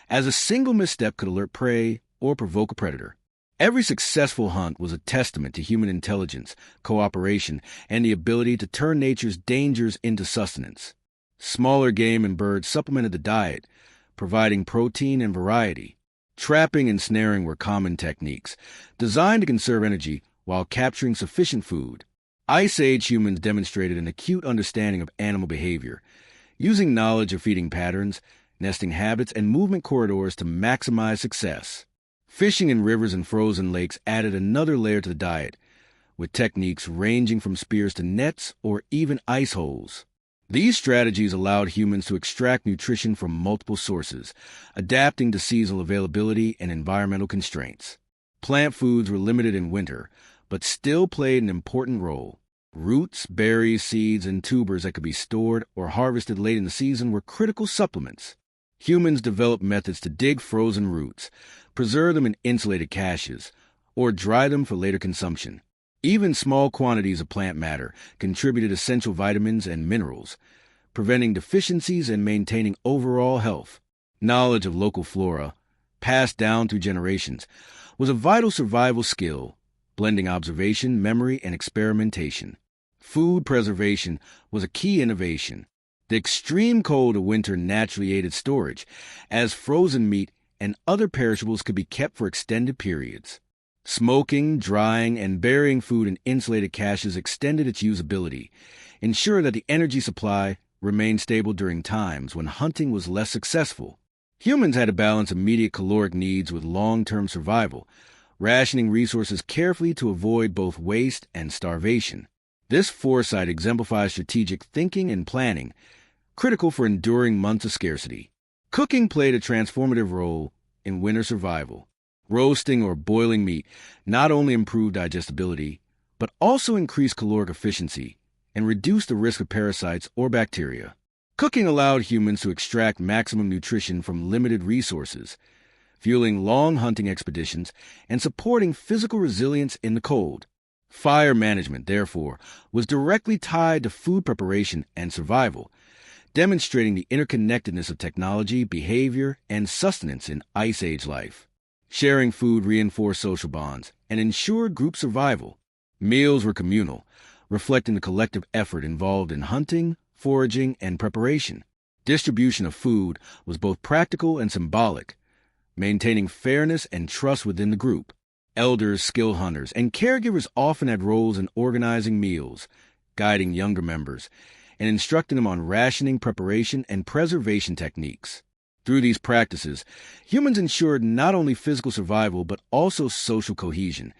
Speaker 1: as a single misstep could alert prey or provoke a predator. Every successful hunt was a testament to human intelligence, cooperation, and the ability to turn nature's dangers into sustenance. Smaller game and birds supplemented the diet, providing protein and variety. Trapping and snaring were common techniques, designed to conserve energy while capturing sufficient food. Ice Age humans demonstrated an acute understanding of animal behavior, using knowledge of feeding patterns, nesting habits, and movement corridors to maximize success. Fishing in rivers and frozen lakes added another layer to the diet, with techniques ranging from spears to nets or even ice holes. These strategies allowed humans to extract nutrition from multiple sources, adapting to seasonal availability and environmental constraints. Plant foods were limited in winter, but still played an important role. Roots, berries, seeds, and tubers that could be stored or harvested late in the season were critical supplements. Humans developed methods to dig frozen roots, preserve them in insulated caches, or dry them for later consumption. Even small quantities of plant matter contributed essential vitamins and minerals, preventing deficiencies and maintaining overall health. Knowledge of local flora, passed down through generations, was a vital survival skill, blending observation, memory, and experimentation. Food preservation was a key innovation. The extreme cold of winter naturally aided storage, as frozen meat and other perishables could be kept for extended periods. Smoking, drying, and burying food in insulated caches extended its usability, ensuring that the energy supply remained stable during times when hunting was less successful. Humans had to balance immediate caloric needs with long-term survival, rationing resources carefully to avoid both waste and starvation. This foresight exemplifies strategic thinking and planning, critical for enduring months of scarcity. Cooking played a transformative role in winter survival. Roasting or boiling meat not only improved digestibility, but also increased caloric efficiency and reduced the risk of parasites or bacteria. Cooking allowed humans to extract maximum nutrition from limited resources, fueling long hunting expeditions and supporting physical resilience in the cold. Fire management, therefore, was directly tied to food preparation and survival, demonstrating the interconnectedness of technology, behavior, and sustenance in Ice Age life. Sharing food reinforced social bonds and ensured group survival. Meals were communal, reflecting the collective effort involved in hunting, foraging, and preparation. Distribution of food was both practical and symbolic, maintaining fairness and trust within the group. Elders, skill hunters, and caregivers often had roles in organizing meals, guiding younger members, and instructing them on rationing, preparation, and preservation techniques. Through these practices, humans ensured not only physical survival but also social cohesion,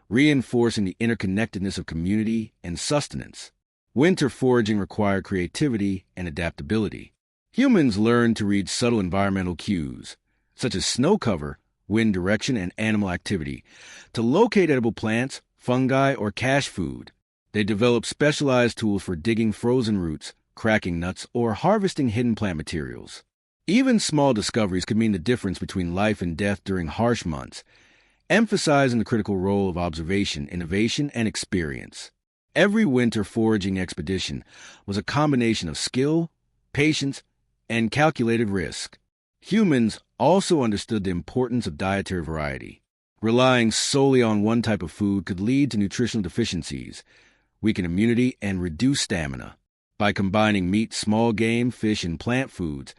Speaker 1: reinforcing the interconnectedness of community and sustenance. Winter foraging required creativity and adaptability. Humans learned to read subtle environmental cues, such as snow cover, wind direction, and animal activity, to locate edible plants, fungi, or cache food. They developed specialized tools for digging frozen roots, cracking nuts, or harvesting hidden plant materials. Even small discoveries could mean the difference between life and death during harsh months, emphasizing the critical role of observation, innovation, and experience. Every winter foraging expedition was a combination of skill, patience, and calculated risk. Humans also understood the importance of dietary variety. Relying solely on one type of food could lead to nutritional deficiencies, weaken immunity, and reduce stamina. By combining meat, small game, fish, and plant foods,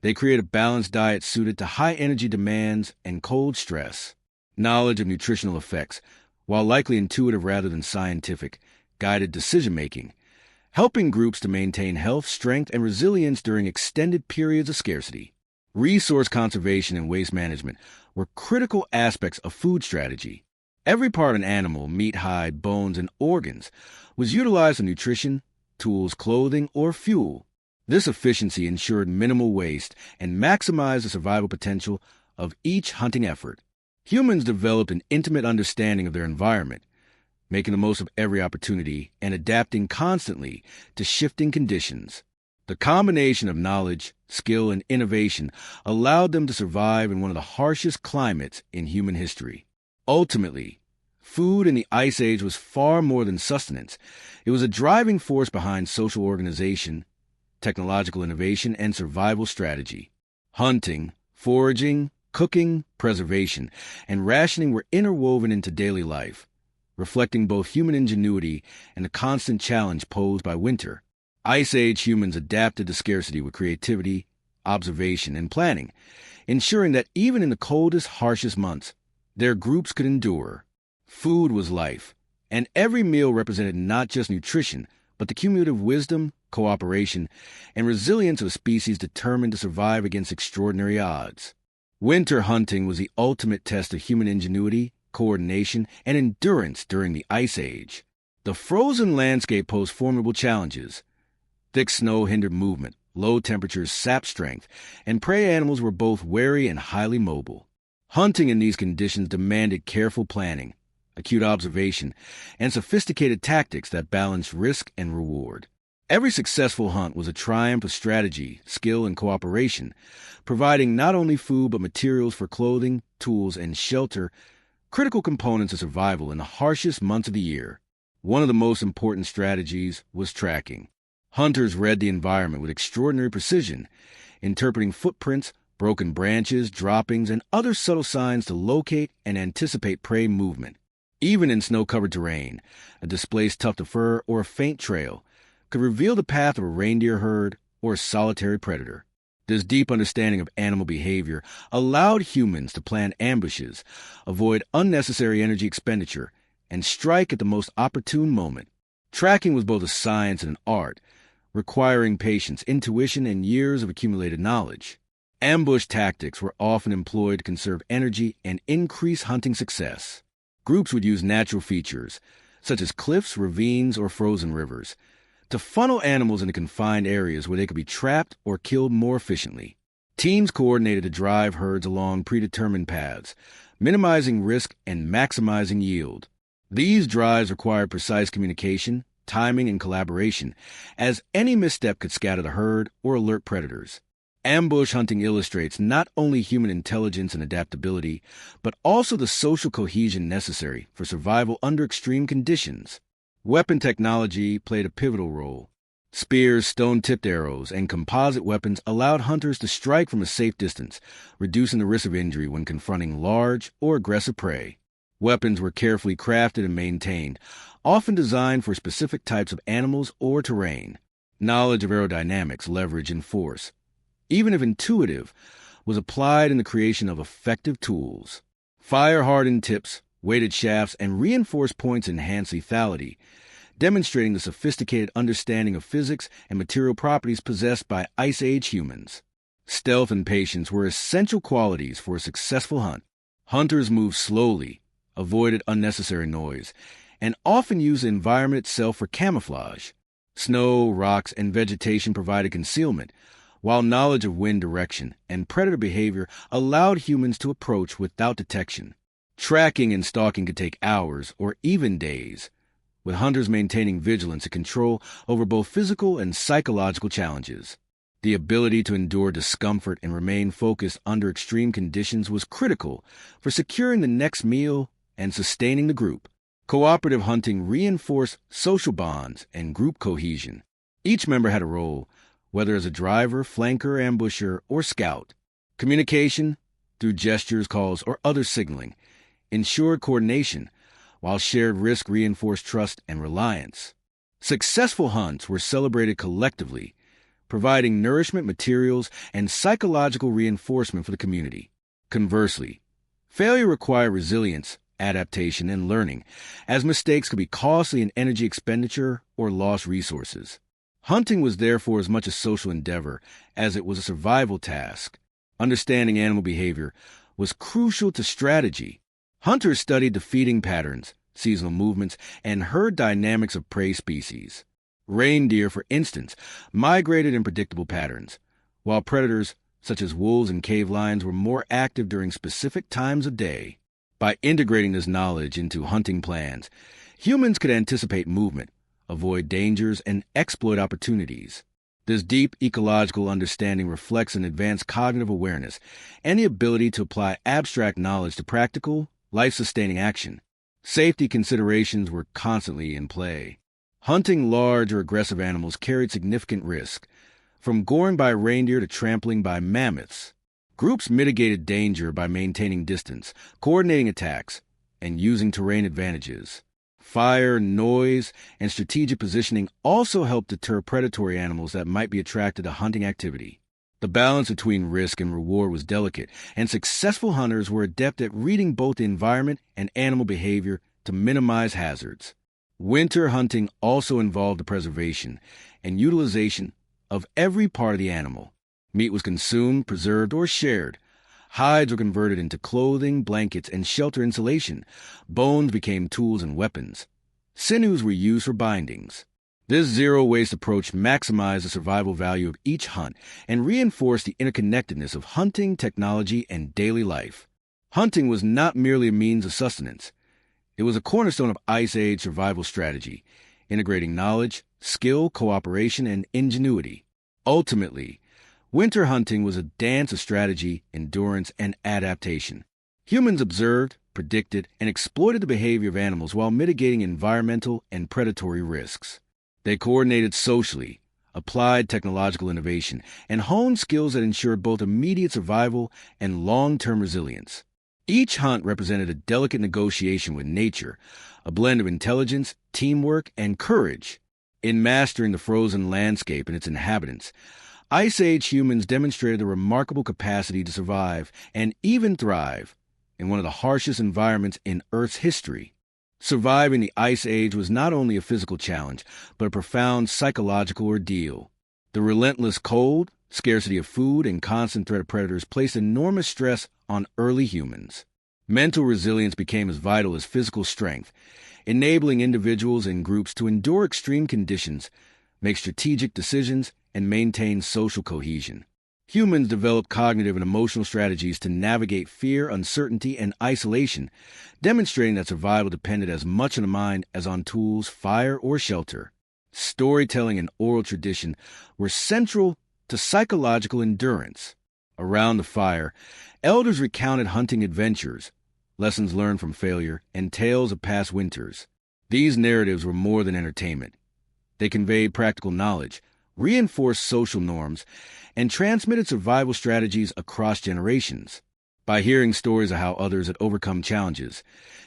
Speaker 1: they create a balanced diet suited to high energy demands and cold stress. Knowledge of nutritional effects, while likely intuitive rather than scientific, guided decision-making, helping groups to maintain health, strength, and resilience during extended periods of scarcity. Resource conservation and waste management were critical aspects of food strategy. Every part of an animal, meat, hide, bones, and organs, was utilized for nutrition, tools, clothing, or fuel. This efficiency ensured minimal waste and maximized the survival potential of each hunting effort. Humans developed an intimate understanding of their environment, making the most of every opportunity and adapting constantly to shifting conditions. The combination of knowledge, skill, and innovation allowed them to survive in one of the harshest climates in human history. Ultimately, food in the Ice Age was far more than sustenance. It was a driving force behind social organization, technological innovation, and survival strategy. Hunting, foraging, cooking, preservation, and rationing were interwoven into daily life, reflecting both human ingenuity and the constant challenge posed by winter. Ice Age humans adapted to scarcity with creativity, observation, and planning, ensuring that even in the coldest, harshest months, their groups could endure. Food was life, and every meal represented not just nutrition, but the cumulative wisdom, cooperation, and resilience of a species determined to survive against extraordinary odds. Winter hunting was the ultimate test of human ingenuity, coordination, and endurance during the Ice Age. The frozen landscape posed formidable challenges. Thick snow hindered movement, low temperatures sapped strength, and prey animals were both wary and highly mobile. Hunting in these conditions demanded careful planning, acute observation, and sophisticated tactics that balanced risk and reward. Every successful hunt was a triumph of strategy, skill, and cooperation, providing not only food but materials for clothing, tools, and shelter, critical components of survival in the harshest months of the year. One of the most important strategies was tracking. Hunters read the environment with extraordinary precision, interpreting footprints, broken branches, droppings, and other subtle signs to locate and anticipate prey movement. Even in snow-covered terrain, a displaced tuft of fur or a faint trail could reveal the path of a reindeer herd or a solitary predator. This deep understanding of animal behavior allowed humans to plan ambushes, avoid unnecessary energy expenditure, and strike at the most opportune moment. Tracking was both a science and an art, requiring patience, intuition, and years of accumulated knowledge. Ambush tactics were often employed to conserve energy and increase hunting success. Groups would use natural features, such as cliffs, ravines, or frozen rivers, to funnel animals into confined areas where they could be trapped or killed more efficiently. Teams coordinated to drive herds along predetermined paths, minimizing risk and maximizing yield. These drives required precise communication, timing, and collaboration, as any misstep could scatter the herd or alert predators. Ambush hunting illustrates not only human intelligence and adaptability, but also the social cohesion necessary for survival under extreme conditions. Weapon technology played a pivotal role. Spears, stone-tipped arrows, and composite weapons allowed hunters to strike from a safe distance, reducing the risk of injury when confronting large or aggressive prey. Weapons were carefully crafted and maintained, often designed for specific types of animals or terrain. Knowledge of aerodynamics, leverage, and force, even if intuitive, was applied in the creation of effective tools. Fire-hardened tips, weighted shafts, and reinforced points enhanced lethality, demonstrating the sophisticated understanding of physics and material properties possessed by Ice Age humans. Stealth and patience were essential qualities for a successful hunt. Hunters moved slowly, avoided unnecessary noise, and often used the environment itself for camouflage. Snow, rocks, and vegetation provided concealment, while knowledge of wind direction and predator behavior allowed humans to approach without detection. Tracking and stalking could take hours or even days, with hunters maintaining vigilance and control over both physical and psychological challenges. The ability to endure discomfort and remain focused under extreme conditions was critical for securing the next meal and sustaining the group. Cooperative hunting reinforced social bonds and group cohesion. Each member had a role, whether as a driver, flanker, ambusher, or scout. Communication, through gestures, calls, or other signaling, ensured coordination, while shared risk reinforced trust and reliance. Successful hunts were celebrated collectively, providing nourishment, materials, and psychological reinforcement for the community. Conversely, failure required resilience, adaptation, and learning, as mistakes could be costly in energy expenditure or lost resources. Hunting was therefore as much a social endeavor as it was a survival task. Understanding animal behavior was crucial to strategy. Hunters studied the feeding patterns, seasonal movements, and herd dynamics of prey species. Reindeer, for instance, migrated in predictable patterns, while predators, such as wolves and cave lions, were more active during specific times of day. By integrating this knowledge into hunting plans, humans could anticipate movement, avoid dangers, and exploit opportunities. This deep ecological understanding reflects an advanced cognitive awareness and the ability to apply abstract knowledge to practical, life-sustaining action. Safety considerations were constantly in play. Hunting large or aggressive animals carried significant risk, from goring by reindeer to trampling by mammoths. Groups mitigated danger by maintaining distance, coordinating attacks, and using terrain advantages. Fire, noise, and strategic positioning also helped deter predatory animals that might be attracted to hunting activity. The balance between risk and reward was delicate, and successful hunters were adept at reading both the environment and animal behavior to minimize hazards. Winter hunting also involved the preservation and utilization of every part of the animal. Meat was consumed, preserved, or shared. Hides were converted into clothing, blankets, and shelter insulation. Bones became tools and weapons. Sinews were used for bindings. This zero-waste approach maximized the survival value of each hunt and reinforced the interconnectedness of hunting, technology, and daily life. Hunting was not merely a means of sustenance. It was a cornerstone of Ice Age survival strategy, integrating knowledge, skill, cooperation, and ingenuity. Ultimately, winter hunting was a dance of strategy, endurance, and adaptation. Humans observed, predicted, and exploited the behavior of animals while mitigating environmental and predatory risks. They coordinated socially, applied technological innovation, and honed skills that ensured both immediate survival and long-term resilience. Each hunt represented a delicate negotiation with nature, a blend of intelligence, teamwork, and courage. In mastering the frozen landscape and its inhabitants, Ice Age humans demonstrated a remarkable capacity to survive and even thrive in one of the harshest environments in Earth's history. Surviving the Ice Age was not only a physical challenge, but a profound psychological ordeal. The relentless cold, scarcity of food, and constant threat of predators placed enormous stress on early humans. Mental resilience became as vital as physical strength, enabling individuals and groups to endure extreme conditions, make strategic decisions, and maintain social cohesion. Humans developed cognitive and emotional strategies to navigate fear, uncertainty, and isolation, demonstrating that survival depended as much on the mind as on tools, fire, or shelter. Storytelling and oral tradition were central to psychological endurance. Around the fire, elders recounted hunting adventures, lessons learned from failure, and tales of past winters. These narratives were more than entertainment. They conveyed practical knowledge, reinforced social norms, and transmitted survival strategies across generations. By hearing stories of how others had overcome challenges,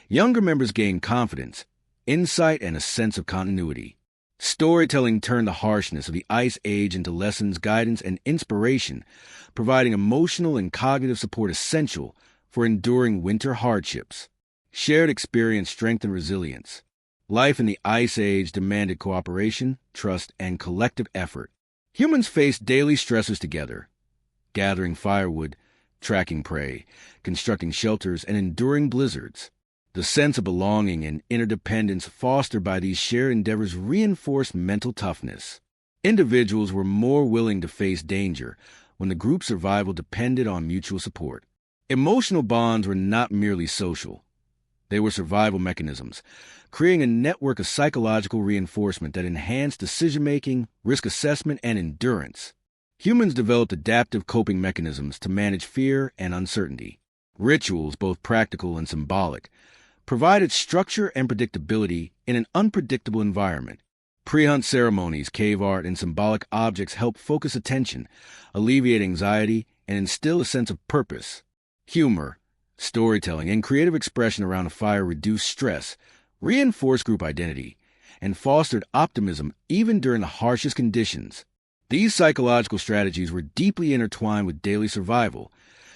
Speaker 1: younger members gained confidence, insight, and a sense of continuity. Storytelling turned the harshness of the Ice Age into lessons, guidance, and inspiration, providing emotional and cognitive support essential for enduring winter hardships. Shared experience strengthened resilience. Life in the Ice Age demanded cooperation, trust, and collective effort. Humans faced daily stressors together, gathering firewood, tracking prey, constructing shelters, and enduring blizzards. The sense of belonging and interdependence fostered by these shared endeavors reinforced mental toughness. Individuals were more willing to face danger when the group's survival depended on mutual support. Emotional bonds were not merely social. They were survival mechanisms, creating a network of psychological reinforcement that enhanced decision-making, risk assessment, and endurance. Humans developed adaptive coping mechanisms to manage fear and uncertainty. Rituals, both practical and symbolic, provided structure and predictability in an unpredictable environment. Pre-hunt ceremonies, cave art, and symbolic objects help focus attention, alleviate anxiety, and instill a sense of purpose. Humor, storytelling, and creative expression around a fire reduced stress, reinforced group identity, and fostered optimism even during the harshest conditions. These psychological strategies were deeply intertwined with daily survival,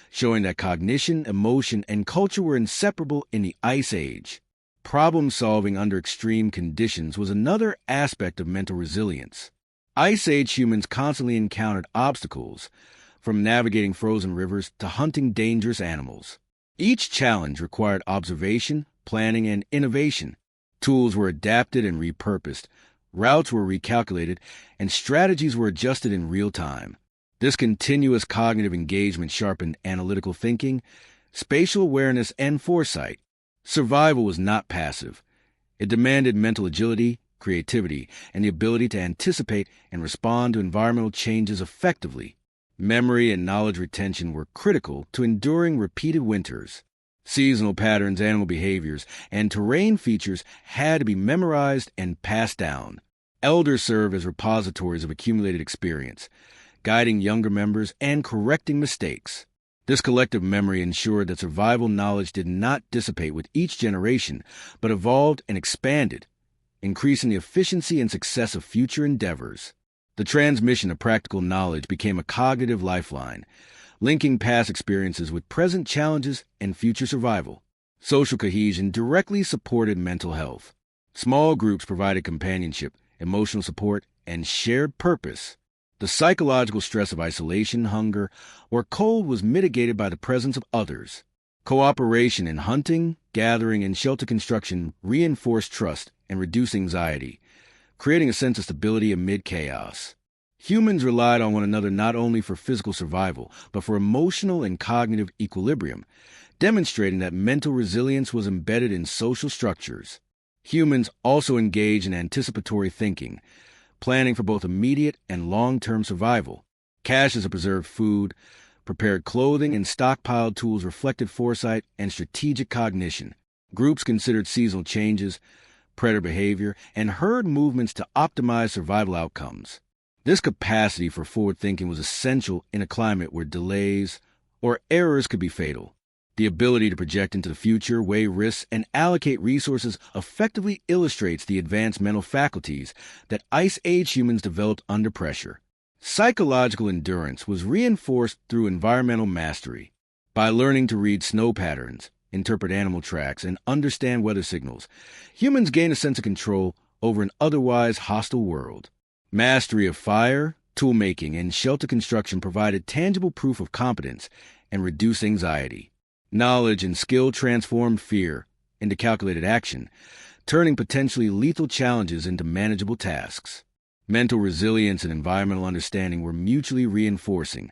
Speaker 1: showing that cognition, emotion, and culture were inseparable in the Ice Age. Problem-solving under extreme conditions was another aspect of mental resilience. Ice Age humans constantly encountered obstacles, from navigating frozen rivers to hunting dangerous animals. Each challenge required observation, planning, and innovation. Tools were adapted and repurposed, routes were recalculated, and strategies were adjusted in real time. This continuous cognitive engagement sharpened analytical thinking, spatial awareness, and foresight. Survival was not passive. It demanded mental agility, creativity, and the ability to anticipate and respond to environmental changes effectively. Memory and knowledge retention were critical to enduring repeated winters. Seasonal patterns, animal behaviors, and terrain features had to be memorized and passed down. Elders served as repositories of accumulated experience, guiding younger members and correcting mistakes. This collective memory ensured that survival knowledge did not dissipate with each generation, but evolved and expanded, increasing the efficiency and success of future endeavors. The transmission of practical knowledge became a cognitive lifeline, linking past experiences with present challenges and future survival. Social cohesion directly supported mental health. Small groups provided companionship, emotional support, and shared purpose. The psychological stress of isolation, hunger, or cold was mitigated by the presence of others. Cooperation in hunting, gathering, and shelter construction reinforced trust and reduced anxiety, creating a sense of stability amid chaos. Humans relied on one another not only for physical survival, but for emotional and cognitive equilibrium, demonstrating that mental resilience was embedded in social structures. Humans also engaged in anticipatory thinking, planning for both immediate and long-term survival. Caches of preserved food, prepared clothing, and stockpiled tools reflected foresight and strategic cognition. Groups considered seasonal changes, predator behavior, and herd movements to optimize survival outcomes. This capacity for forward thinking was essential in a climate where delays or errors could be fatal. The ability to project into the future, weigh risks, and allocate resources effectively illustrates the advanced mental faculties that Ice Age humans developed under pressure. Psychological endurance was reinforced through environmental mastery. By learning to read snow patterns, interpret animal tracks, and understand weather signals, humans gained a sense of control over an otherwise hostile world. Mastery of fire, tool-making, and shelter construction provided tangible proof of competence and reduced anxiety. Knowledge and skill transformed fear into calculated action, turning potentially lethal challenges into manageable tasks. Mental resilience and environmental understanding were mutually reinforcing,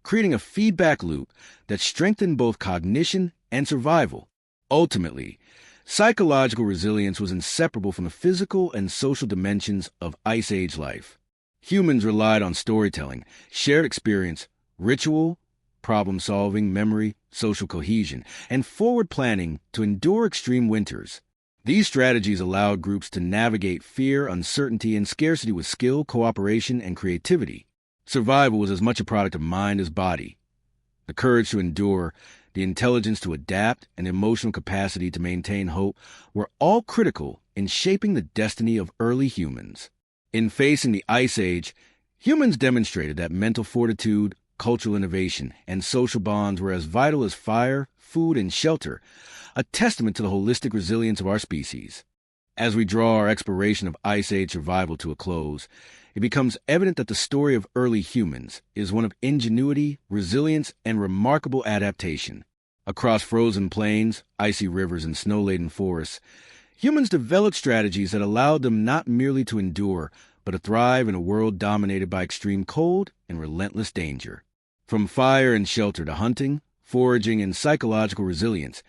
Speaker 1: creating a feedback loop that strengthened both cognition and survival. Ultimately, psychological resilience was inseparable from the physical and social dimensions of Ice Age life. Humans relied on storytelling, shared experience, ritual, problem-solving, memory, social cohesion, and forward planning to endure extreme winters. These strategies allowed groups to navigate fear, uncertainty, and scarcity with skill, cooperation, and creativity. Survival was as much a product of mind as body. The courage to endure, the intelligence to adapt, and the emotional capacity to maintain hope were all critical in shaping the destiny of early humans. In facing the Ice Age, humans demonstrated that mental fortitude, cultural innovation, and social bonds were as vital as fire, food, and shelter, a testament to the holistic resilience of our species. As we draw our exploration of Ice Age survival to a close, it becomes evident that the story of early humans is one of ingenuity, resilience, and remarkable adaptation. Across frozen plains, icy rivers, and snow-laden forests, humans developed strategies that allowed them not merely to endure, but to thrive in a world dominated by extreme cold and relentless danger. From fire and shelter to hunting, foraging, and psychological resilience,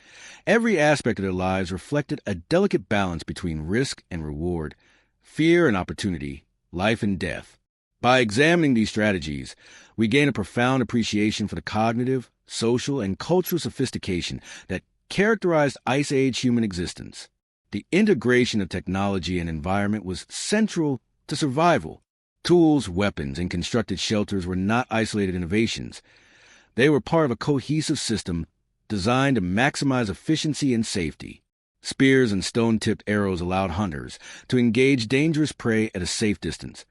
Speaker 1: every aspect of their lives reflected a delicate balance between risk and reward, fear and opportunity, life and death. By examining these strategies, we gain a profound appreciation for the cognitive, social, and cultural sophistication that characterized Ice Age human existence. The integration of technology and environment was central to survival. Tools, weapons, and constructed shelters were not isolated innovations. They were part of a cohesive system designed to maximize efficiency and safety. Spears and stone-tipped arrows allowed hunters to engage dangerous prey at a safe distance,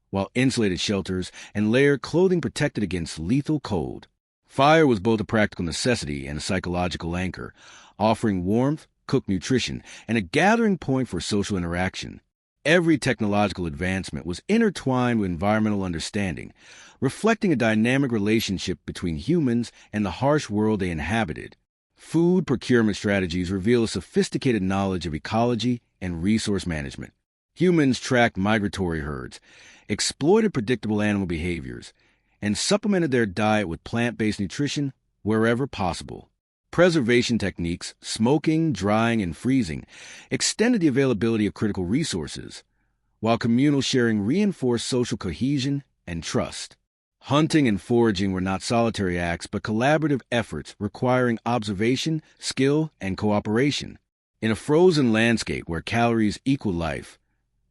Speaker 1: while insulated shelters and layered clothing protected against lethal cold. Fire was both a practical necessity and a psychological anchor, offering warmth, cooked nutrition, and a gathering point for social interaction. Every technological advancement was intertwined with environmental understanding, reflecting a dynamic relationship between humans and the harsh world they inhabited. Food procurement strategies reveal a sophisticated knowledge of ecology and resource management. Humans tracked migratory herds, exploited predictable animal behaviors, and supplemented their diet with plant-based nutrition wherever possible. Preservation techniques, smoking, drying, and freezing, extended the availability of critical resources, while communal sharing reinforced social cohesion and trust. Hunting and foraging were not solitary acts, but collaborative efforts requiring observation, skill, and cooperation. In a frozen landscape where calories equal life,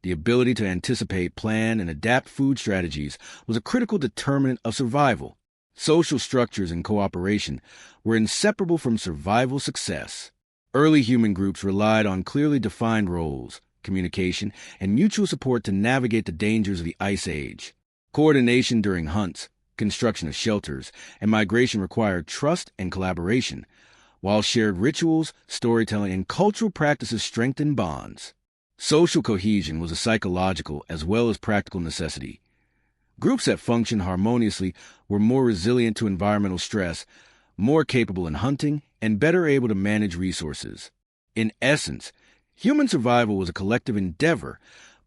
Speaker 1: the ability to anticipate, plan, and adapt food strategies was a critical determinant of survival. Social structures and cooperation were inseparable from survival success. Early human groups relied on clearly defined roles, communication, and mutual support to navigate the dangers of the Ice Age. Coordination during hunts, construction of shelters, and migration required trust and collaboration, while shared rituals, storytelling, and cultural practices strengthened bonds. Social cohesion was a psychological as well as practical necessity. Groups that functioned harmoniously were more resilient to environmental stress, more capable in hunting, and better able to manage resources. In essence, human survival was a collective endeavor,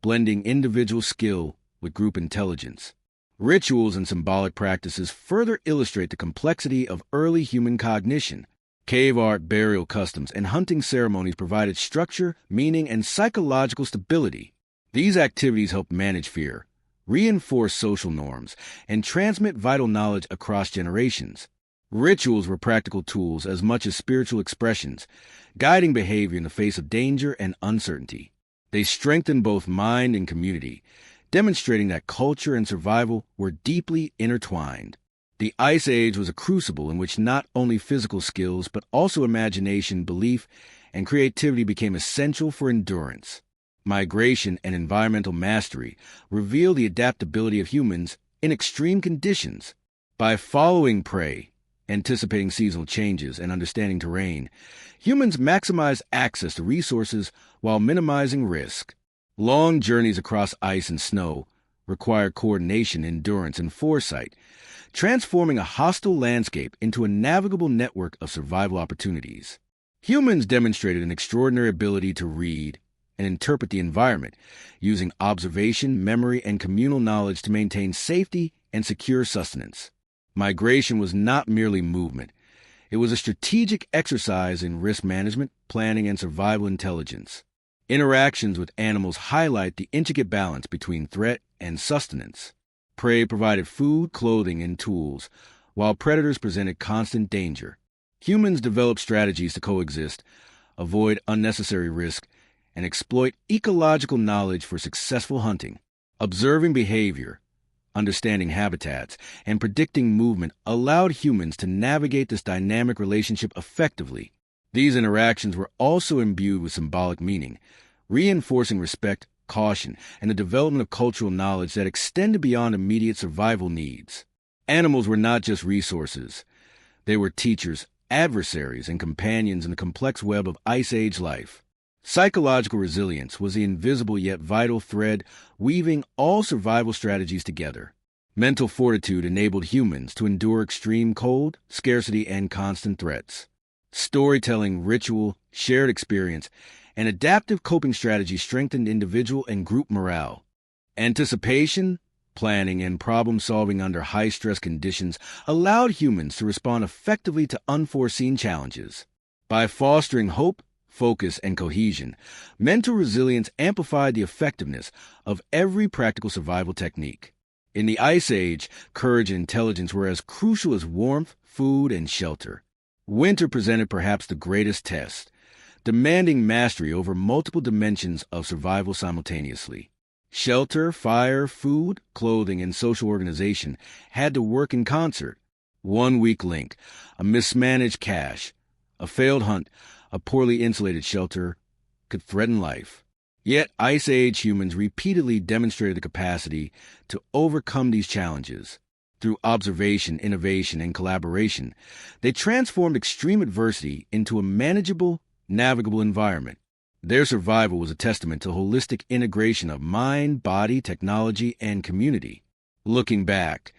Speaker 1: blending individual skill with group intelligence. Rituals and symbolic practices further illustrate the complexity of early human cognition. Cave art, burial customs, and hunting ceremonies provided structure, meaning, and psychological stability. These activities helped manage fear, reinforce social norms, and transmit vital knowledge across generations. Rituals were practical tools as much as spiritual expressions, guiding behavior in the face of danger and uncertainty. They strengthened both mind and community, demonstrating that culture and survival were deeply intertwined. The Ice Age was a crucible in which not only physical skills, but also imagination, belief, and creativity became essential for endurance. Migration and environmental mastery reveal the adaptability of humans in extreme conditions. By following prey, anticipating seasonal changes, and understanding terrain, humans maximize access to resources while minimizing risk. Long journeys across ice and snow require coordination, endurance, and foresight, transforming a hostile landscape into a navigable network of survival opportunities. Humans demonstrated an extraordinary ability to read and interpret the environment, using observation, memory, and communal knowledge to maintain safety and secure sustenance. Migration was not merely movement. It was a strategic exercise in risk management, planning, and survival intelligence. Interactions with animals highlight the intricate balance between threat and sustenance. Prey provided food, clothing, and tools, while predators presented constant danger. Humans developed strategies to coexist, avoid unnecessary risk, and exploit ecological knowledge for successful hunting. Observing behavior, understanding habitats, and predicting movement allowed humans to navigate this dynamic relationship effectively. These interactions were also imbued with symbolic meaning, reinforcing respect, caution, and the development of cultural knowledge that extended beyond immediate survival needs. Animals were not just resources. They were teachers, adversaries, and companions in the complex web of Ice Age life. Psychological resilience was the invisible yet vital thread weaving all survival strategies together. Mental fortitude enabled humans to endure extreme cold, scarcity, and constant threats. Storytelling, ritual, shared experience, and adaptive coping strategies strengthened individual and group morale. Anticipation, planning, and problem-solving under high-stress conditions allowed humans to respond effectively to unforeseen challenges. By fostering hope, focus, and cohesion, mental resilience amplified the effectiveness of every practical survival technique. In the Ice Age, courage and intelligence were as crucial as warmth, food, and shelter. Winter presented perhaps the greatest test, demanding mastery over multiple dimensions of survival simultaneously. Shelter, fire, food, clothing, and social organization had to work in concert. One weak link, a mismanaged cache, a failed hunt, a poorly insulated shelter could threaten life. Yet Ice Age humans repeatedly demonstrated the capacity to overcome these challenges. Through observation, innovation, and collaboration, they transformed extreme adversity into a manageable, navigable environment. Their survival was a testament to holistic integration of mind, body, technology, and community. Looking back,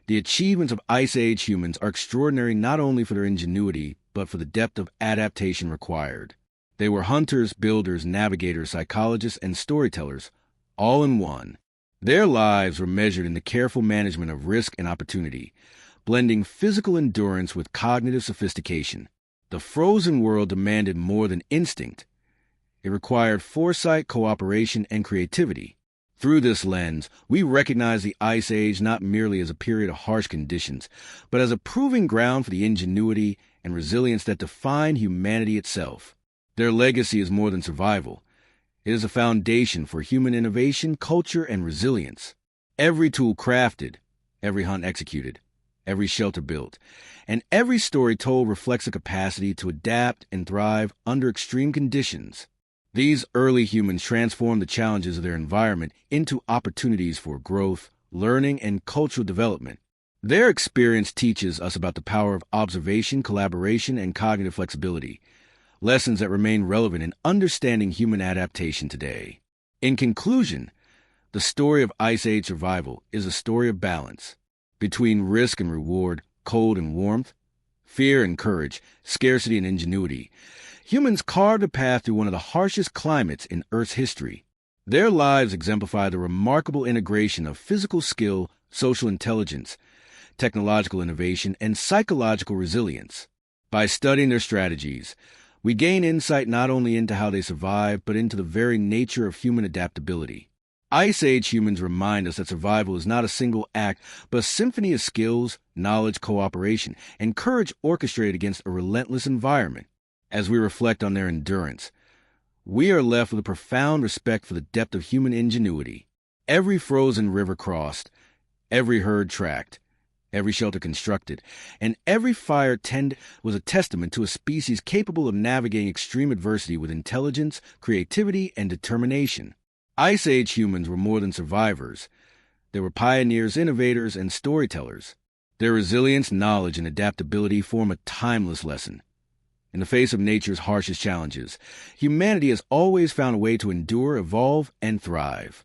Speaker 1: the achievements of Ice Age humans are extraordinary not only for their ingenuity, but for the depth of adaptation required. They were hunters, builders, navigators, psychologists, and storytellers, all in one. Their lives were measured in the careful management of risk and opportunity, blending physical endurance with cognitive sophistication. The frozen world demanded more than instinct. It required foresight, cooperation, and creativity. Through this lens, we recognize the Ice Age not merely as a period of harsh conditions, but as a proving ground for the ingenuity and resilience that define humanity itself. Their legacy is more than survival. It is a foundation for human innovation, culture, and resilience. Every tool crafted, every hunt executed, every shelter built, and every story told reflects a capacity to adapt and thrive under extreme conditions. These early humans transformed the challenges of their environment into opportunities for growth, learning, and cultural development. Their experience teaches us about the power of observation, collaboration, and cognitive flexibility, lessons that remain relevant in understanding human adaptation today. In conclusion, the story of Ice Age survival is a story of balance between risk and reward, cold and warmth, fear and courage, scarcity and ingenuity. Humans carved a path through one of the harshest climates in Earth's history. Their lives exemplify the remarkable integration of physical skill, social intelligence, technological innovation, and psychological resilience. By studying their strategies, we gain insight not only into how they survived, but into the very nature of human adaptability. Ice Age humans remind us that survival is not a single act, but a symphony of skills, knowledge, cooperation, and courage orchestrated against a relentless environment. As we reflect on their endurance, we are left with a profound respect for the depth of human ingenuity. Every frozen river crossed, every herd tracked, every shelter constructed, and every fire tended was a testament to a species capable of navigating extreme adversity with intelligence, creativity, and determination. Ice Age humans were more than survivors. They were pioneers, innovators, and storytellers. Their resilience, knowledge, and adaptability form a timeless lesson. In the face of nature's harshest challenges, humanity has always found a way to endure, evolve, and thrive.